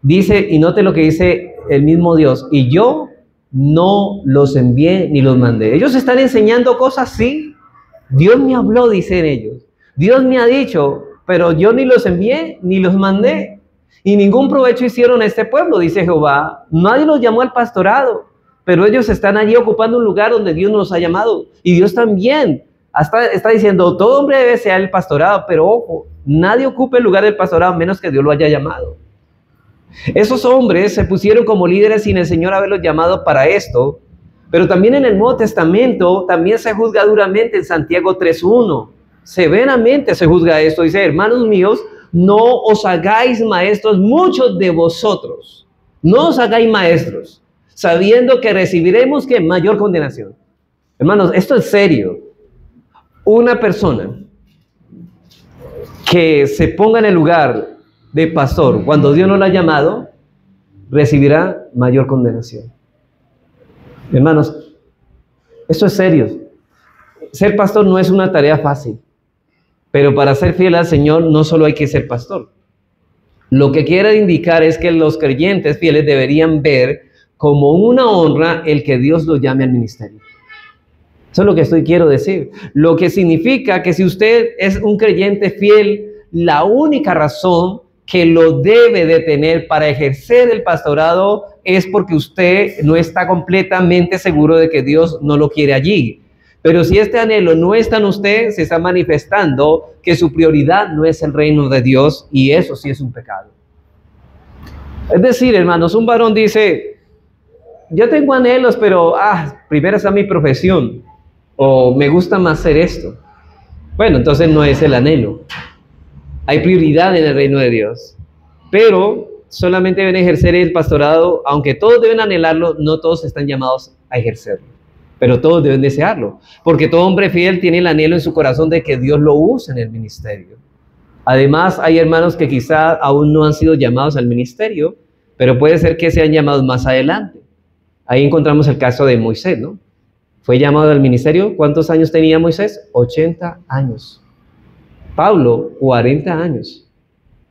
Dice, y note lo que dice el mismo Dios: y yo no los envié ni los mandé. Ellos están enseñando cosas, sí. Dios me habló, dicen ellos. Dios me ha dicho, pero yo ni los envié ni los mandé. Y ningún provecho hicieron a este pueblo, dice Jehová. Nadie los llamó al pastorado, pero ellos están allí ocupando un lugar donde Dios nos ha llamado. Y Dios también está diciendo, todo hombre debe ser el pastorado, pero ojo, nadie ocupe el lugar del pastorado menos que Dios lo haya llamado. Esos hombres se pusieron como líderes sin el Señor haberlos llamado para esto, pero también en el Nuevo Testamento también se juzga duramente en Santiago 3:1. Severamente se juzga esto. Dice: hermanos míos, no os hagáis maestros muchos de vosotros. No os hagáis maestros, sabiendo que recibiremos que mayor condenación. Hermanos, esto es serio. Una persona que se ponga en el lugar de pastor cuando Dios no lo ha llamado, recibirá mayor condenación. Hermanos, esto es serio. Ser pastor no es una tarea fácil, pero para ser fiel al Señor no solo hay que ser pastor. Lo que quiere indicar es que los creyentes fieles deberían ver como una honra el que Dios los llame al ministerio. Eso es lo que quiero decir. Lo que significa que si usted es un creyente fiel, la única razón que lo debe de tener para ejercer el pastorado es porque usted no está completamente seguro de que Dios no lo quiere allí. Pero si este anhelo no está en usted, se está manifestando que su prioridad no es el reino de Dios, y eso sí es un pecado. Es decir, hermanos, un varón dice, yo tengo anhelos, pero primero está mi profesión, o me gusta más hacer esto. Bueno, entonces no es el anhelo. Hay prioridad en el reino de Dios, pero solamente deben ejercer el pastorado, aunque todos deben anhelarlo, no todos están llamados a ejercerlo, pero todos deben desearlo, porque todo hombre fiel tiene el anhelo en su corazón de que Dios lo use en el ministerio. Además, hay hermanos que quizá aún no han sido llamados al ministerio, pero puede ser que sean llamados más adelante. Ahí encontramos el caso de Moisés, ¿no? Fue llamado al ministerio. ¿Cuántos años tenía Moisés? 80 años. Pablo, 40 años.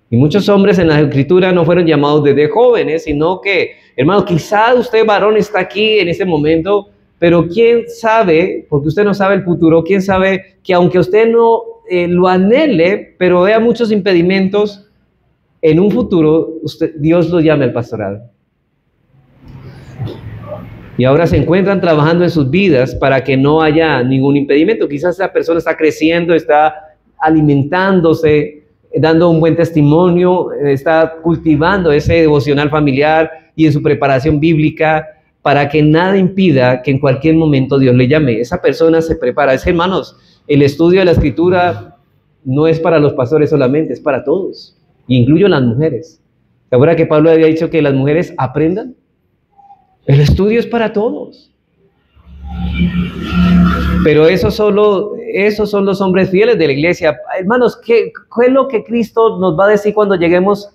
Y muchos hombres en la Escritura no fueron llamados desde jóvenes, sino que, hermano, quizá usted varón está aquí en ese momento, pero quién sabe, porque usted no sabe el futuro, quién sabe que aunque usted no lo anhele, pero vea muchos impedimentos, en un futuro Dios lo llame al pastorado. Y ahora se encuentran trabajando en sus vidas para que no haya ningún impedimento. Quizás esa persona está creciendo, está alimentándose, dando un buen testimonio, está cultivando ese devocional familiar y en su preparación bíblica, para que nada impida que en cualquier momento Dios le llame. Esa persona se prepara. Hermanos, el estudio de la Escritura no es para los pastores solamente, es para todos, incluyo las mujeres. ¿Se acuerda que Pablo había dicho que las mujeres aprendan? El estudio es para todos. Pero esos son los hombres fieles de la iglesia. Hermanos, ¿qué es lo que Cristo nos va a decir cuando lleguemos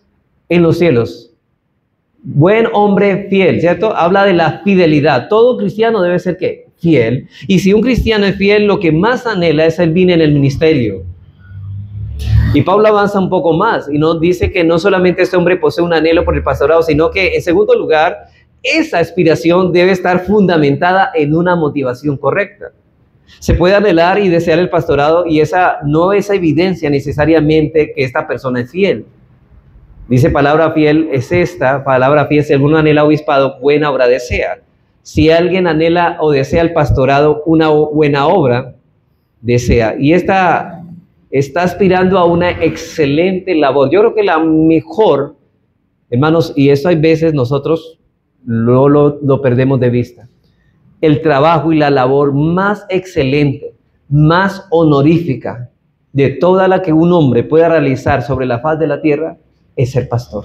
en los cielos? Buen hombre fiel, ¿cierto? Habla de la fidelidad. Todo cristiano debe ser, ¿qué? Fiel. Y si un cristiano es fiel, lo que más anhela es servir en el ministerio. Y Pablo avanza un poco más y nos dice que no solamente este hombre posee un anhelo por el pastorado, sino que en segundo lugar, esa aspiración debe estar fundamentada en una motivación correcta. Se puede anhelar y desear el pastorado y esa no es evidencia necesariamente que esta persona es fiel. Dice palabra fiel, es esta palabra fiel, si alguno anhela obispado, buena obra desea. Si alguien anhela o desea el pastorado, una buena obra desea. Y esta está aspirando a una excelente labor. Yo creo que la mejor, hermanos, y esto hay veces nosotros lo perdemos de vista. El trabajo y la labor más excelente, más honorífica de toda la que un hombre pueda realizar sobre la faz de la tierra es ser pastor.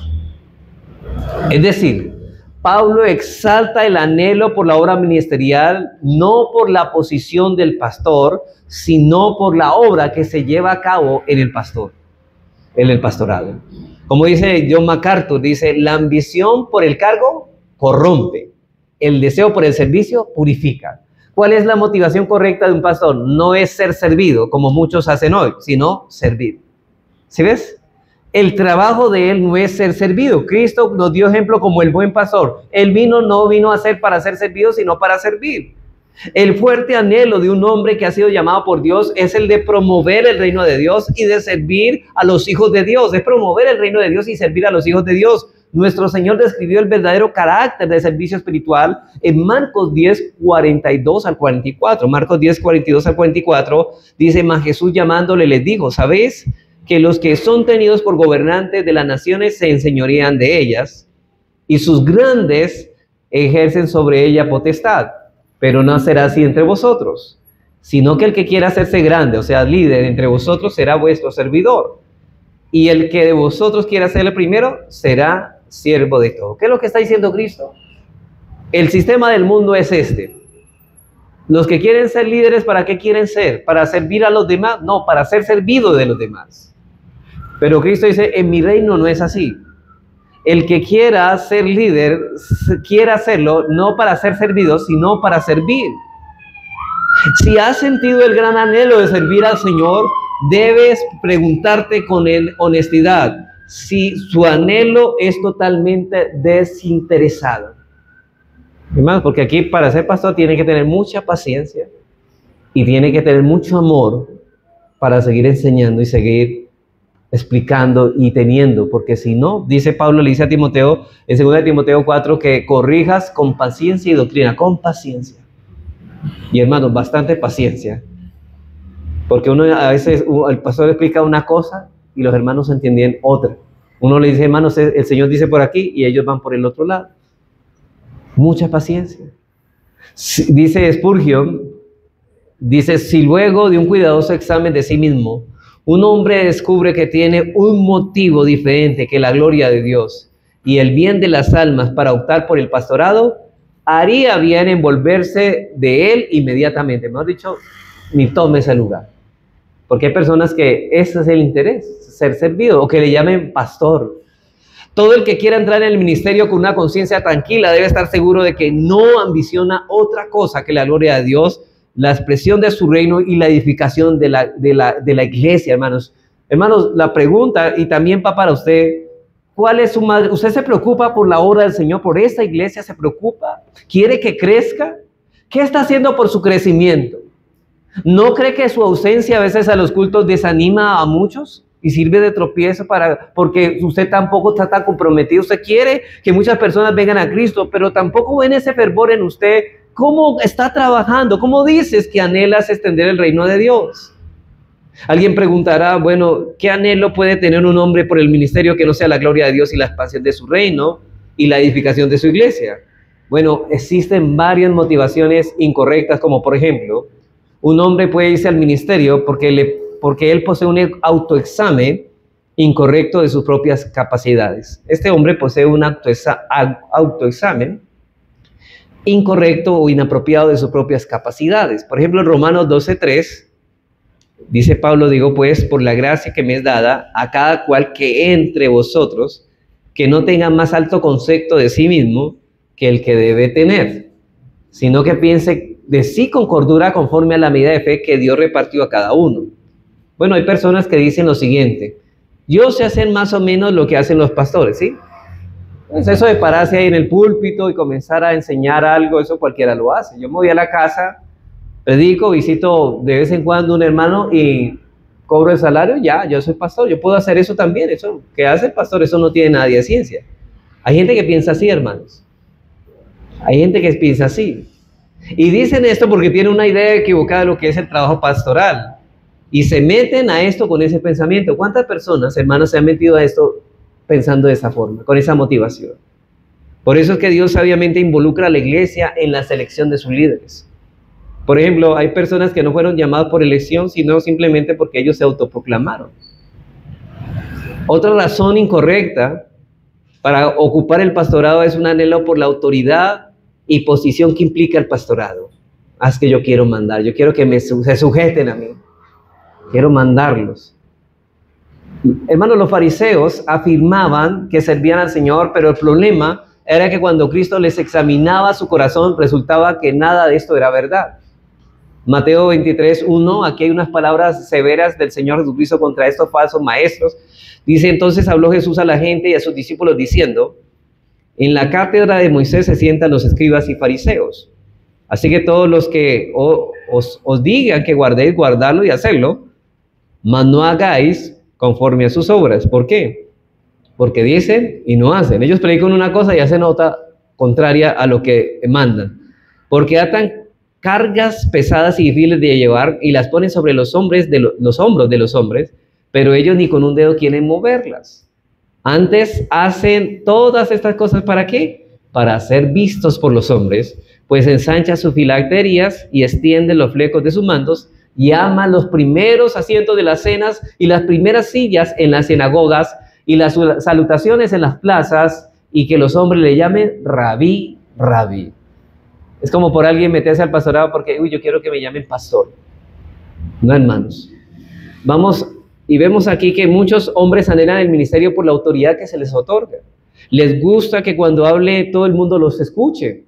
Es decir, Pablo exalta el anhelo por la obra ministerial, no por la posición del pastor, sino por la obra que se lleva a cabo en el pastorado. Como dice John MacArthur, dice, la ambición por el cargo corrompe, el deseo por el servicio purifica. ¿Cuál es la motivación correcta de un pastor? No es ser servido, como muchos hacen hoy, sino servir. ¿Sí ves? El trabajo de él no es ser servido. Cristo nos dio ejemplo como el buen pastor. Él no vino a ser para ser servido, sino para servir. El fuerte anhelo de un hombre que ha sido llamado por Dios es el de promover el reino de Dios y de servir a los hijos de Dios. Es promover el reino de Dios y servir a los hijos de Dios. Nuestro Señor describió el verdadero carácter de servicio espiritual en Marcos 10, 42 al 44. Marcos 10, 42 al 44 dice, mas Jesús llamándole les dijo, ¿sabéis que los que son tenidos por gobernantes de las naciones se enseñorean de ellas y sus grandes ejercen sobre ella potestad? Pero no será así entre vosotros, sino que el que quiera hacerse grande, o sea, líder entre vosotros, será vuestro servidor. y el que de vosotros quiera ser el primero será siervo de todo. ¿Qué es lo que está diciendo Cristo? El sistema del mundo es este. Los que quieren ser líderes, ¿para qué quieren ser? ¿Para servir a los demás? No, para ser servidos de los demás. Pero Cristo dice, en mi reino no es así. El que quiera ser líder, quiera hacerlo no para ser servido, sino para servir. Si has sentido el gran anhelo de servir al Señor, debes preguntarte con honestidad si su anhelo es totalmente desinteresado. Hermanos, porque aquí para ser pastor tiene que tener mucha paciencia y tiene que tener mucho amor para seguir enseñando y seguir explicando y teniendo, porque si no, dice Pablo, le dice a Timoteo, en 2 Timoteo 4, que corrijas con paciencia y doctrina, con paciencia. Y hermanos, bastante paciencia, porque uno a veces, el pastor explica una cosa y los hermanos entienden otra. Uno le dice, hermanos, el Señor dice por aquí y ellos van por el otro lado. Mucha paciencia. Dice Spurgeon, dice, si luego de un cuidadoso examen de sí mismo, un hombre descubre que tiene un motivo diferente que la gloria de Dios y el bien de las almas para optar por el pastorado, haría bien en volverse de él inmediatamente. Mejor dicho, ni tome ese lugar. Porque hay personas que ese es el interés, ser servido, o que le llamen pastor. Todo el que quiera entrar en el ministerio con una conciencia tranquila debe estar seguro de que no ambiciona otra cosa que la gloria de Dios, la expresión de su reino y la edificación de la iglesia, hermanos. Hermanos, la pregunta, y también va para usted, ¿cuál es su madre? ¿Usted se preocupa por la obra del Señor, por esta iglesia? ¿Se preocupa? ¿Quiere que crezca? ¿Qué está haciendo por su crecimiento? ¿No cree que su ausencia a veces a los cultos desanima a muchos y sirve de tropiezo porque usted tampoco está tan comprometido? Usted quiere que muchas personas vengan a Cristo, pero tampoco ven ese fervor en usted. ¿Cómo está trabajando? ¿Cómo dices que anhelas extender el reino de Dios? Alguien preguntará, bueno, ¿qué anhelo puede tener un hombre por el ministerio que no sea la gloria de Dios y la expansión de su reino y la edificación de su iglesia? Bueno, existen varias motivaciones incorrectas, como por ejemplo, un hombre puede irse al ministerio porque él posee un autoexamen incorrecto de sus propias capacidades. Este hombre posee un autoexamen incorrecto o inapropiado de sus propias capacidades. Por ejemplo, en Romanos 12:3, dice Pablo, digo pues, por la gracia que me es dada, a cada cual que entre vosotros, que no tenga más alto concepto de sí mismo que el que debe tener, sino que piense de sí con cordura conforme a la medida de fe que Dios repartió a cada uno. Bueno, hay personas que dicen lo siguiente, yo sé hacer más o menos lo que hacen los pastores, ¿sí? Pues eso de pararse ahí en el púlpito y comenzar a enseñar algo, eso cualquiera lo hace. Yo me voy a la casa, predico, visito de vez en cuando un hermano y cobro el salario, ya, yo soy pastor, yo puedo hacer eso también. Eso que hace el pastor, eso no tiene nada de ciencia. Hay gente que piensa así, hermanos. Hay gente que piensa así. Y dicen esto porque tienen una idea equivocada de lo que es el trabajo pastoral. Y se meten a esto con ese pensamiento. ¿Cuántas personas, hermanos, se han metido a esto pensando de esa forma, con esa motivación? Por eso es que Dios sabiamente involucra a la iglesia en la selección de sus líderes. Por ejemplo, hay personas que no fueron llamadas por elección, sino simplemente porque ellos se autoproclamaron. Otra razón incorrecta para ocupar el pastorado es un anhelo por la autoridad y posición que implica el pastorado. Es que yo quiero mandar, yo quiero que se sujeten a mí. Quiero mandarlos. Hermanos, los fariseos afirmaban que servían al Señor, pero el problema era que cuando Cristo les examinaba su corazón, resultaba que nada de esto era verdad. Mateo 23:1, aquí hay unas palabras severas del Señor Jesucristo contra estos falsos maestros. Dice, entonces habló Jesús a la gente y a sus discípulos diciendo, en la cátedra de Moisés se sientan los escribas y fariseos. Así que todos los que os digan que guardéis, guardarlo y hacerlo, mas no hagáis conforme a sus obras. ¿Por qué? Porque dicen y no hacen. Ellos predican una cosa y hacen otra contraria a lo que mandan. Porque atan cargas pesadas y difíciles de llevar y las ponen sobre los hombros de los hombres, pero ellos ni con un dedo quieren moverlas. Antes hacen todas estas cosas, ¿para qué? Para ser vistos por los hombres, pues ensancha sus filacterías y extiende los flecos de sus mantos y ama los primeros asientos de las cenas y las primeras sillas en las sinagogas y las salutaciones en las plazas, y que los hombres le llamen rabí, rabí. Es como por alguien meterse al pastorado porque, uy, yo quiero que me llamen pastor. No, hermanos. Vamos y vemos aquí que muchos hombres anhelan el ministerio por la autoridad que se les otorga. Les gusta que cuando hable todo el mundo los escuche.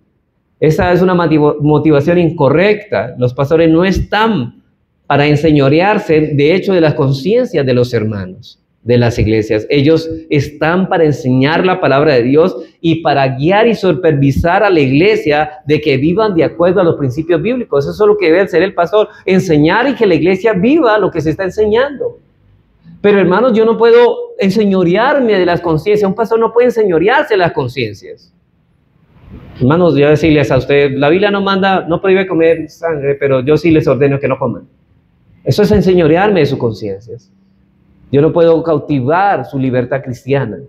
Esa es una motivación incorrecta. Los pastores no están para enseñorearse, de hecho, de las conciencias de los hermanos de las iglesias. Ellos están para enseñar la palabra de Dios y para guiar y supervisar a la iglesia de que vivan de acuerdo a los principios bíblicos. Eso es lo que debe hacer el pastor, enseñar y que la iglesia viva lo que se está enseñando. Pero hermanos, yo no puedo enseñorearme de las conciencias. Un pastor no puede enseñorearse de las conciencias. Hermanos, yo decirles a ustedes, la Biblia no manda, no prohíbe comer sangre, pero yo sí les ordeno que no coman. Eso es enseñorearme de sus conciencias. Yo no puedo cautivar su libertad cristiana.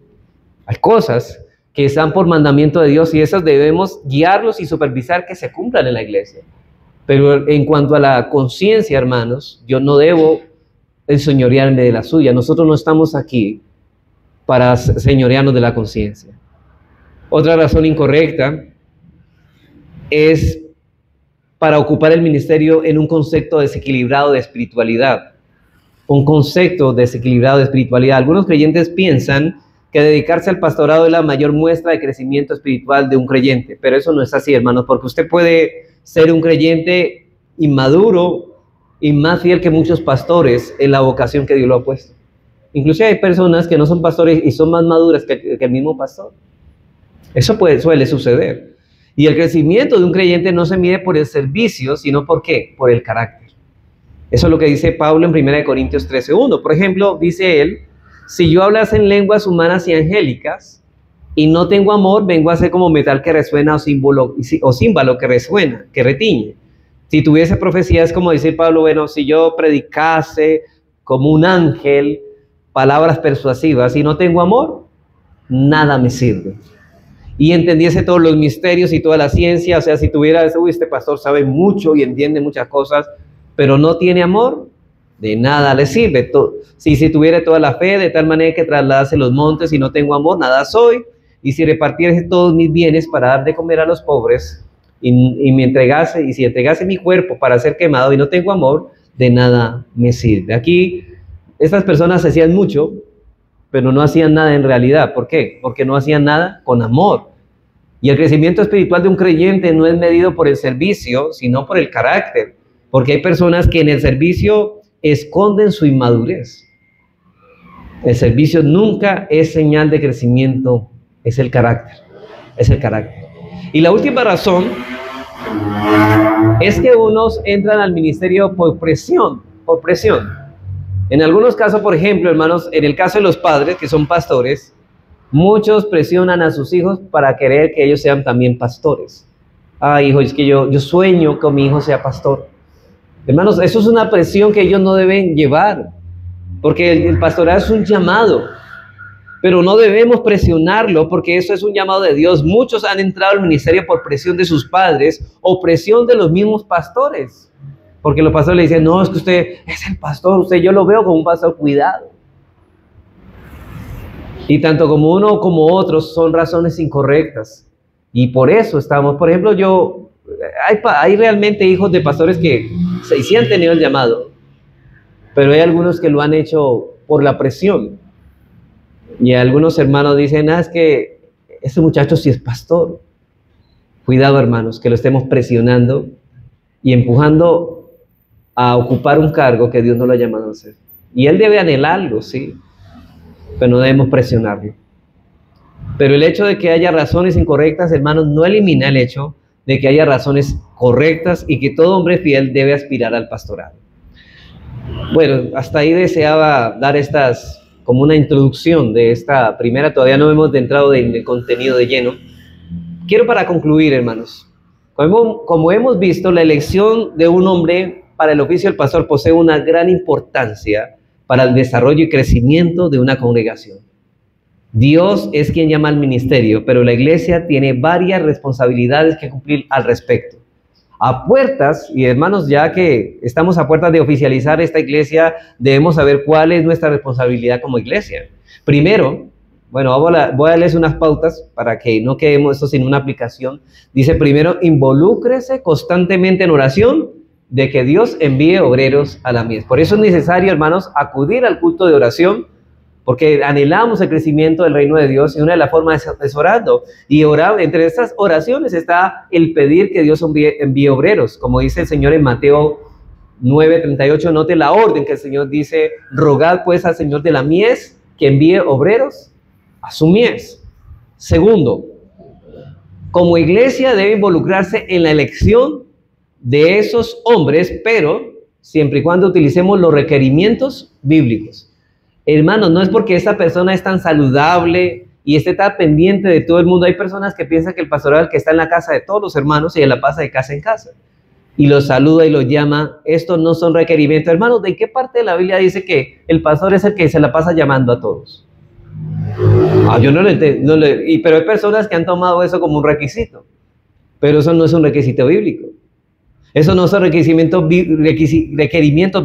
Hay cosas que están por mandamiento de Dios y esas debemos guiarlos y supervisar que se cumplan en la iglesia. Pero en cuanto a la conciencia, hermanos, yo no debo enseñorearme de la suya. Nosotros no estamos aquí para señorearnos de la conciencia. Otra razón incorrecta es para ocupar el ministerio en un concepto desequilibrado de espiritualidad. Un concepto desequilibrado de espiritualidad. Algunos creyentes piensan que dedicarse al pastorado es la mayor muestra de crecimiento espiritual de un creyente, pero eso no es así, hermanos, porque usted puede ser un creyente inmaduro y más fiel que muchos pastores en la vocación que Dios lo ha puesto. Inclusive hay personas que no son pastores y son más maduras que el mismo pastor. Eso suele suceder. Y el crecimiento de un creyente no se mide por el servicio, sino ¿por qué? Por el carácter. Eso es lo que dice Pablo en 1 Corintios 13:1. Por ejemplo, dice él, si yo hablase en lenguas humanas y angélicas y no tengo amor, vengo a ser como metal que resuena o címbalo que resuena, que retiñe. Si tuviese profecía, es como decir Pablo, bueno, si yo predicase como un ángel palabras persuasivas y no tengo amor, nada me sirve. Y entendiese todos los misterios y toda la ciencia, o sea, si tuviera eso, este pastor sabe mucho y entiende muchas cosas, pero no tiene amor, de nada le sirve. Si tuviera toda la fe, de tal manera que trasladase los montes y no tengo amor, nada soy. Y si repartiese todos mis bienes para dar de comer a los pobres, y si entregase mi cuerpo para ser quemado y no tengo amor, de nada me sirve. Aquí, estas personas hacían mucho, pero no hacían nada en realidad. ¿Por qué? Porque no hacían nada con amor. Y el crecimiento espiritual de un creyente no es medido por el servicio, sino por el carácter. Porque hay personas que en el servicio esconden su inmadurez. El servicio nunca es señal de crecimiento, es el carácter. Es el carácter. Y la última razón es que unos entran al ministerio por presión, por presión. En algunos casos, por ejemplo, hermanos, en el caso de los padres que son pastores, muchos presionan a sus hijos para querer que ellos sean también pastores. Hijo, es que yo sueño que mi hijo sea pastor. Hermanos, eso es una presión que ellos no deben llevar, porque el pastorado es un llamado, pero no debemos presionarlo porque eso es un llamado de Dios. Muchos han entrado al ministerio por presión de sus padres o presión de los mismos pastores, porque los pastores le dicen, no, es que usted es el pastor, yo lo veo como un pastor, cuidado. Y tanto como uno como otros son razones incorrectas, y por eso estamos, por ejemplo, hay realmente hijos de pastores que sí han tenido el llamado, pero hay algunos que lo han hecho por la presión. Y algunos hermanos dicen, es que ese muchacho sí es pastor. Cuidado, hermanos, que lo estemos presionando y empujando a ocupar un cargo que Dios no lo ha llamado a hacer. Y él debe anhelarlo, sí, pero no debemos presionarlo. Pero el hecho de que haya razones incorrectas, hermanos, no elimina el hecho de que haya razones correctas y que todo hombre fiel debe aspirar al pastorado. Bueno, hasta ahí deseaba dar como una introducción de esta primera, todavía no hemos entrado en el contenido de lleno. Quiero para concluir, hermanos, como hemos visto, la elección de un hombre para el oficio del pastor posee una gran importancia para el desarrollo y crecimiento de una congregación. Dios es quien llama al ministerio, pero la iglesia tiene varias responsabilidades que cumplir al respecto. A puertas, y hermanos, ya que estamos a puertas de oficializar esta iglesia, debemos saber cuál es nuestra responsabilidad como iglesia. Primero, bueno, voy a darles unas pautas para que no quedemos esto sin una aplicación. Dice primero, involúcrese constantemente en oración de que Dios envíe obreros a la mies. Por eso es necesario, hermanos, acudir al culto de oración, porque anhelamos el crecimiento del reino de Dios y una de las formas es orando. Y orar, entre estas oraciones está el pedir que Dios envíe obreros. Como dice el Señor en Mateo 9:38, note la orden que el Señor dice: rogad pues al Señor de la mies que envíe obreros a su mies. Segundo, como iglesia debe involucrarse en la elección de esos hombres, pero siempre y cuando utilicemos los requerimientos bíblicos. Hermanos, no es porque esta persona es tan saludable y esté tan pendiente de todo el mundo. Hay personas que piensan que el pastorado es el que está en la casa de todos los hermanos y la pasa de casa en casa y los saluda y los llama. Estos no son requerimientos. Hermanos, ¿de qué parte de la Biblia dice que el pastor es el que se la pasa llamando a todos? Yo no lo entiendo, pero hay personas que han tomado eso como un requisito, pero eso no es un requisito bíblico. Eso no son requerimientos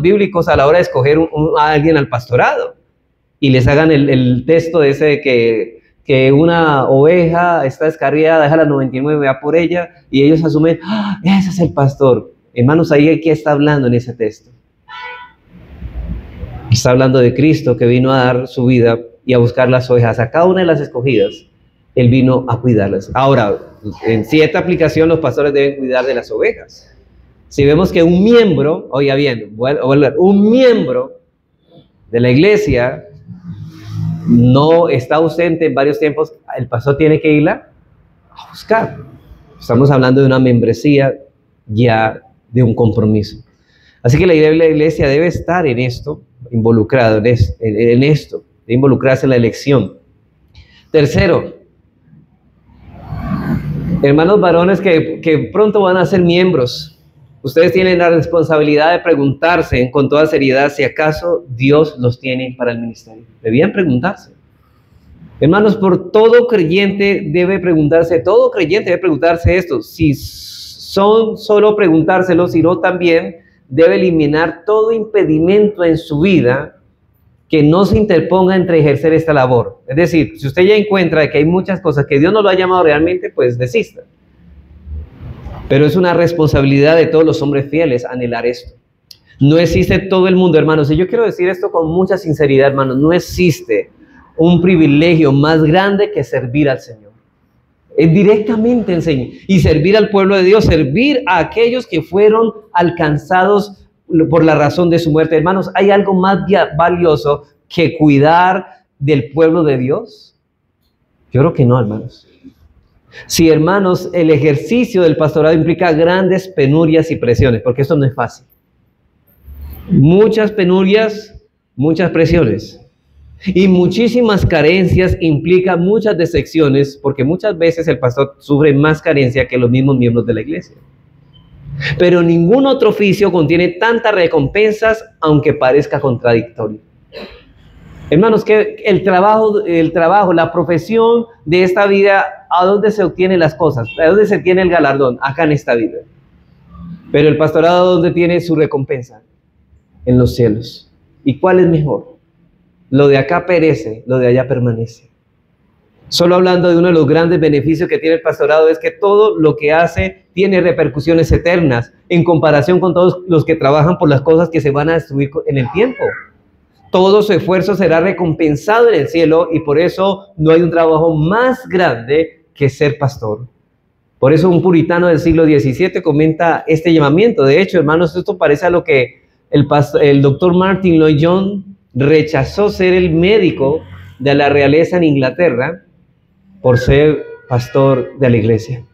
bíblicos a la hora de escoger a alguien al pastorado. Y les hagan el texto de ese que una oveja está descarriada, deja la 99, va por ella, y ellos asumen, ese es el pastor. Hermanos, ahí ¿qué está hablando en ese texto? Está hablando de Cristo, que vino a dar su vida y a buscar las ovejas. A cada una de las escogidas, Él vino a cuidarlas. Ahora, en cierta aplicación, los pastores deben cuidar de las ovejas. Si vemos que un miembro, oiga bien, un miembro de la iglesia no está ausente en varios tiempos, el pastor tiene que irla a buscar. Estamos hablando de una membresía ya de un compromiso. Así que la iglesia debe estar en esto, involucrado en esto, de involucrarse en la elección. Tercero, hermanos varones que pronto van a ser miembros, ustedes tienen la responsabilidad de preguntarse con toda seriedad si acaso Dios los tiene para el ministerio. Debían preguntarse. Hermanos, todo creyente debe preguntarse esto. Si son solo preguntárselo, sino también debe eliminar todo impedimento en su vida que no se interponga entre ejercer esta labor. Es decir, si usted ya encuentra que hay muchas cosas que Dios no lo ha llamado realmente, pues desista. Pero es una responsabilidad de todos los hombres fieles anhelar esto. No existe todo el mundo, hermanos. Y yo quiero decir esto con mucha sinceridad, hermanos. No existe un privilegio más grande que servir al Señor. Es directamente enseñar y servir al pueblo de Dios, servir a aquellos que fueron alcanzados por la razón de su muerte. Hermanos, ¿hay algo más valioso que cuidar del pueblo de Dios? Yo creo que no, hermanos. Sí, hermanos, el ejercicio del pastorado implica grandes penurias y presiones, porque esto no es fácil. Muchas penurias, muchas presiones. Y muchísimas carencias implican muchas decepciones, porque muchas veces el pastor sufre más carencia que los mismos miembros de la iglesia. Pero ningún otro oficio contiene tantas recompensas, aunque parezca contradictorio. Hermanos, que el trabajo, la profesión de esta vida, ¿a dónde se obtienen las cosas? ¿A dónde se tiene el galardón? Acá en esta vida. Pero el pastorado, ¿dónde tiene su recompensa? En los cielos. ¿Y cuál es mejor? Lo de acá perece, lo de allá permanece. Solo hablando de uno de los grandes beneficios que tiene el pastorado es que todo lo que hace tiene repercusiones eternas en comparación con todos los que trabajan por las cosas que se van a destruir en el tiempo. Todo su esfuerzo será recompensado en el cielo y por eso no hay un trabajo más grande que ser pastor. Por eso un puritano del siglo XVII comenta este llamamiento. De hecho, hermanos, esto parece a lo que el doctor Martin Lloyd-Jones rechazó ser el médico de la realeza en Inglaterra por ser pastor de la iglesia.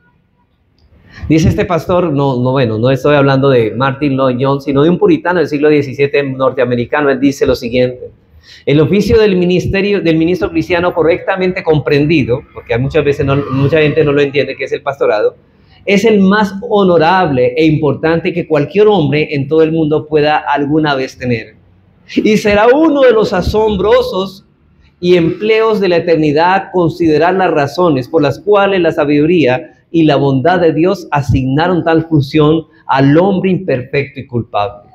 Dice este pastor, no estoy hablando de Martin Lloyd-Jones, sino de un puritano del siglo XVII norteamericano. Él dice lo siguiente: el oficio del ministro cristiano correctamente comprendido, porque muchas veces mucha gente no lo entiende, que es el pastorado, es el más honorable e importante que cualquier hombre en todo el mundo pueda alguna vez tener. Y será uno de los asombrosos y empleos de la eternidad considerar las razones por las cuales la sabiduría y la bondad de Dios asignaron tal función al hombre imperfecto y culpable.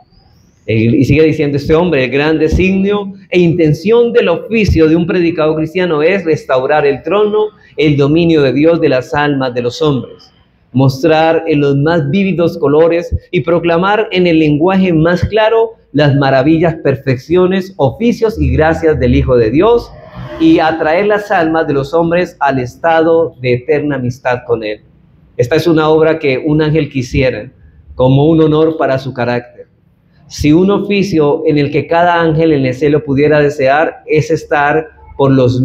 Y sigue diciendo este hombre: el gran designio e intención del oficio de un predicador cristiano es restaurar el trono, el dominio de Dios de las almas de los hombres, mostrar en los más vívidos colores y proclamar en el lenguaje más claro las maravillas, perfecciones, oficios y gracias del Hijo de Dios, y atraer las almas de los hombres al estado de eterna amistad con Él. Esta es una obra que un ángel quisiera como un honor para su carácter. Si un oficio en el que cada ángel en el cielo pudiera desear es estar por los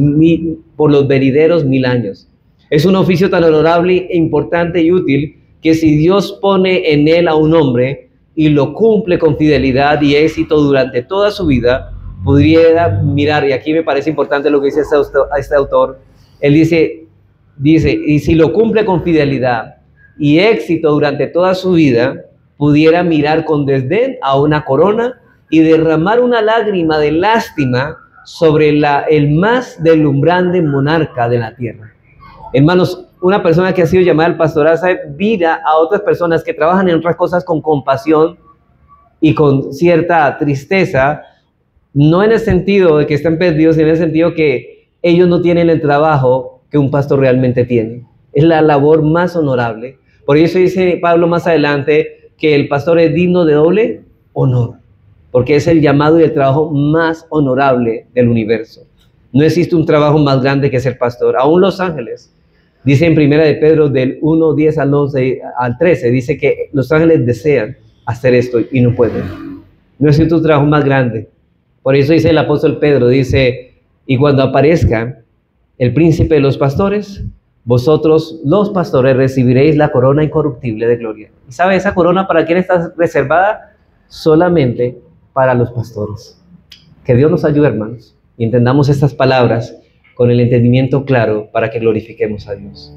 venideros 1000 años. Es un oficio tan honorable e importante y útil que si Dios pone en él a un hombre y lo cumple con fidelidad y éxito durante toda su vida, pudiera mirar, y aquí me parece importante lo que dice este autor, él dice, y si lo cumple con fidelidad y éxito durante toda su vida, pudiera mirar con desdén a una corona y derramar una lágrima de lástima sobre el más deslumbrante monarca de la tierra. Hermanos, una persona que ha sido llamada al pastorado sabe, mira a otras personas que trabajan en otras cosas con compasión y con cierta tristeza, no en el sentido de que estén perdidos, sino en el sentido que ellos no tienen el trabajo que un pastor realmente tiene. Es la labor más honorable. Por eso dice Pablo más adelante que el pastor es digno de doble honor, porque es el llamado y el trabajo más honorable del universo. No existe un trabajo más grande que ser pastor. Aún los ángeles, dice en Primera de Pedro del 1:10 al 11 al 13, dice que los ángeles desean hacer esto y no pueden. No existe un trabajo más grande. Por eso dice el apóstol Pedro, dice, y cuando aparezca el príncipe de los pastores, vosotros los pastores recibiréis la corona incorruptible de gloria. ¿Y sabe esa corona para quién está reservada? Solamente para los pastores. Que Dios nos ayude, hermanos, y entendamos estas palabras con el entendimiento claro para que glorifiquemos a Dios.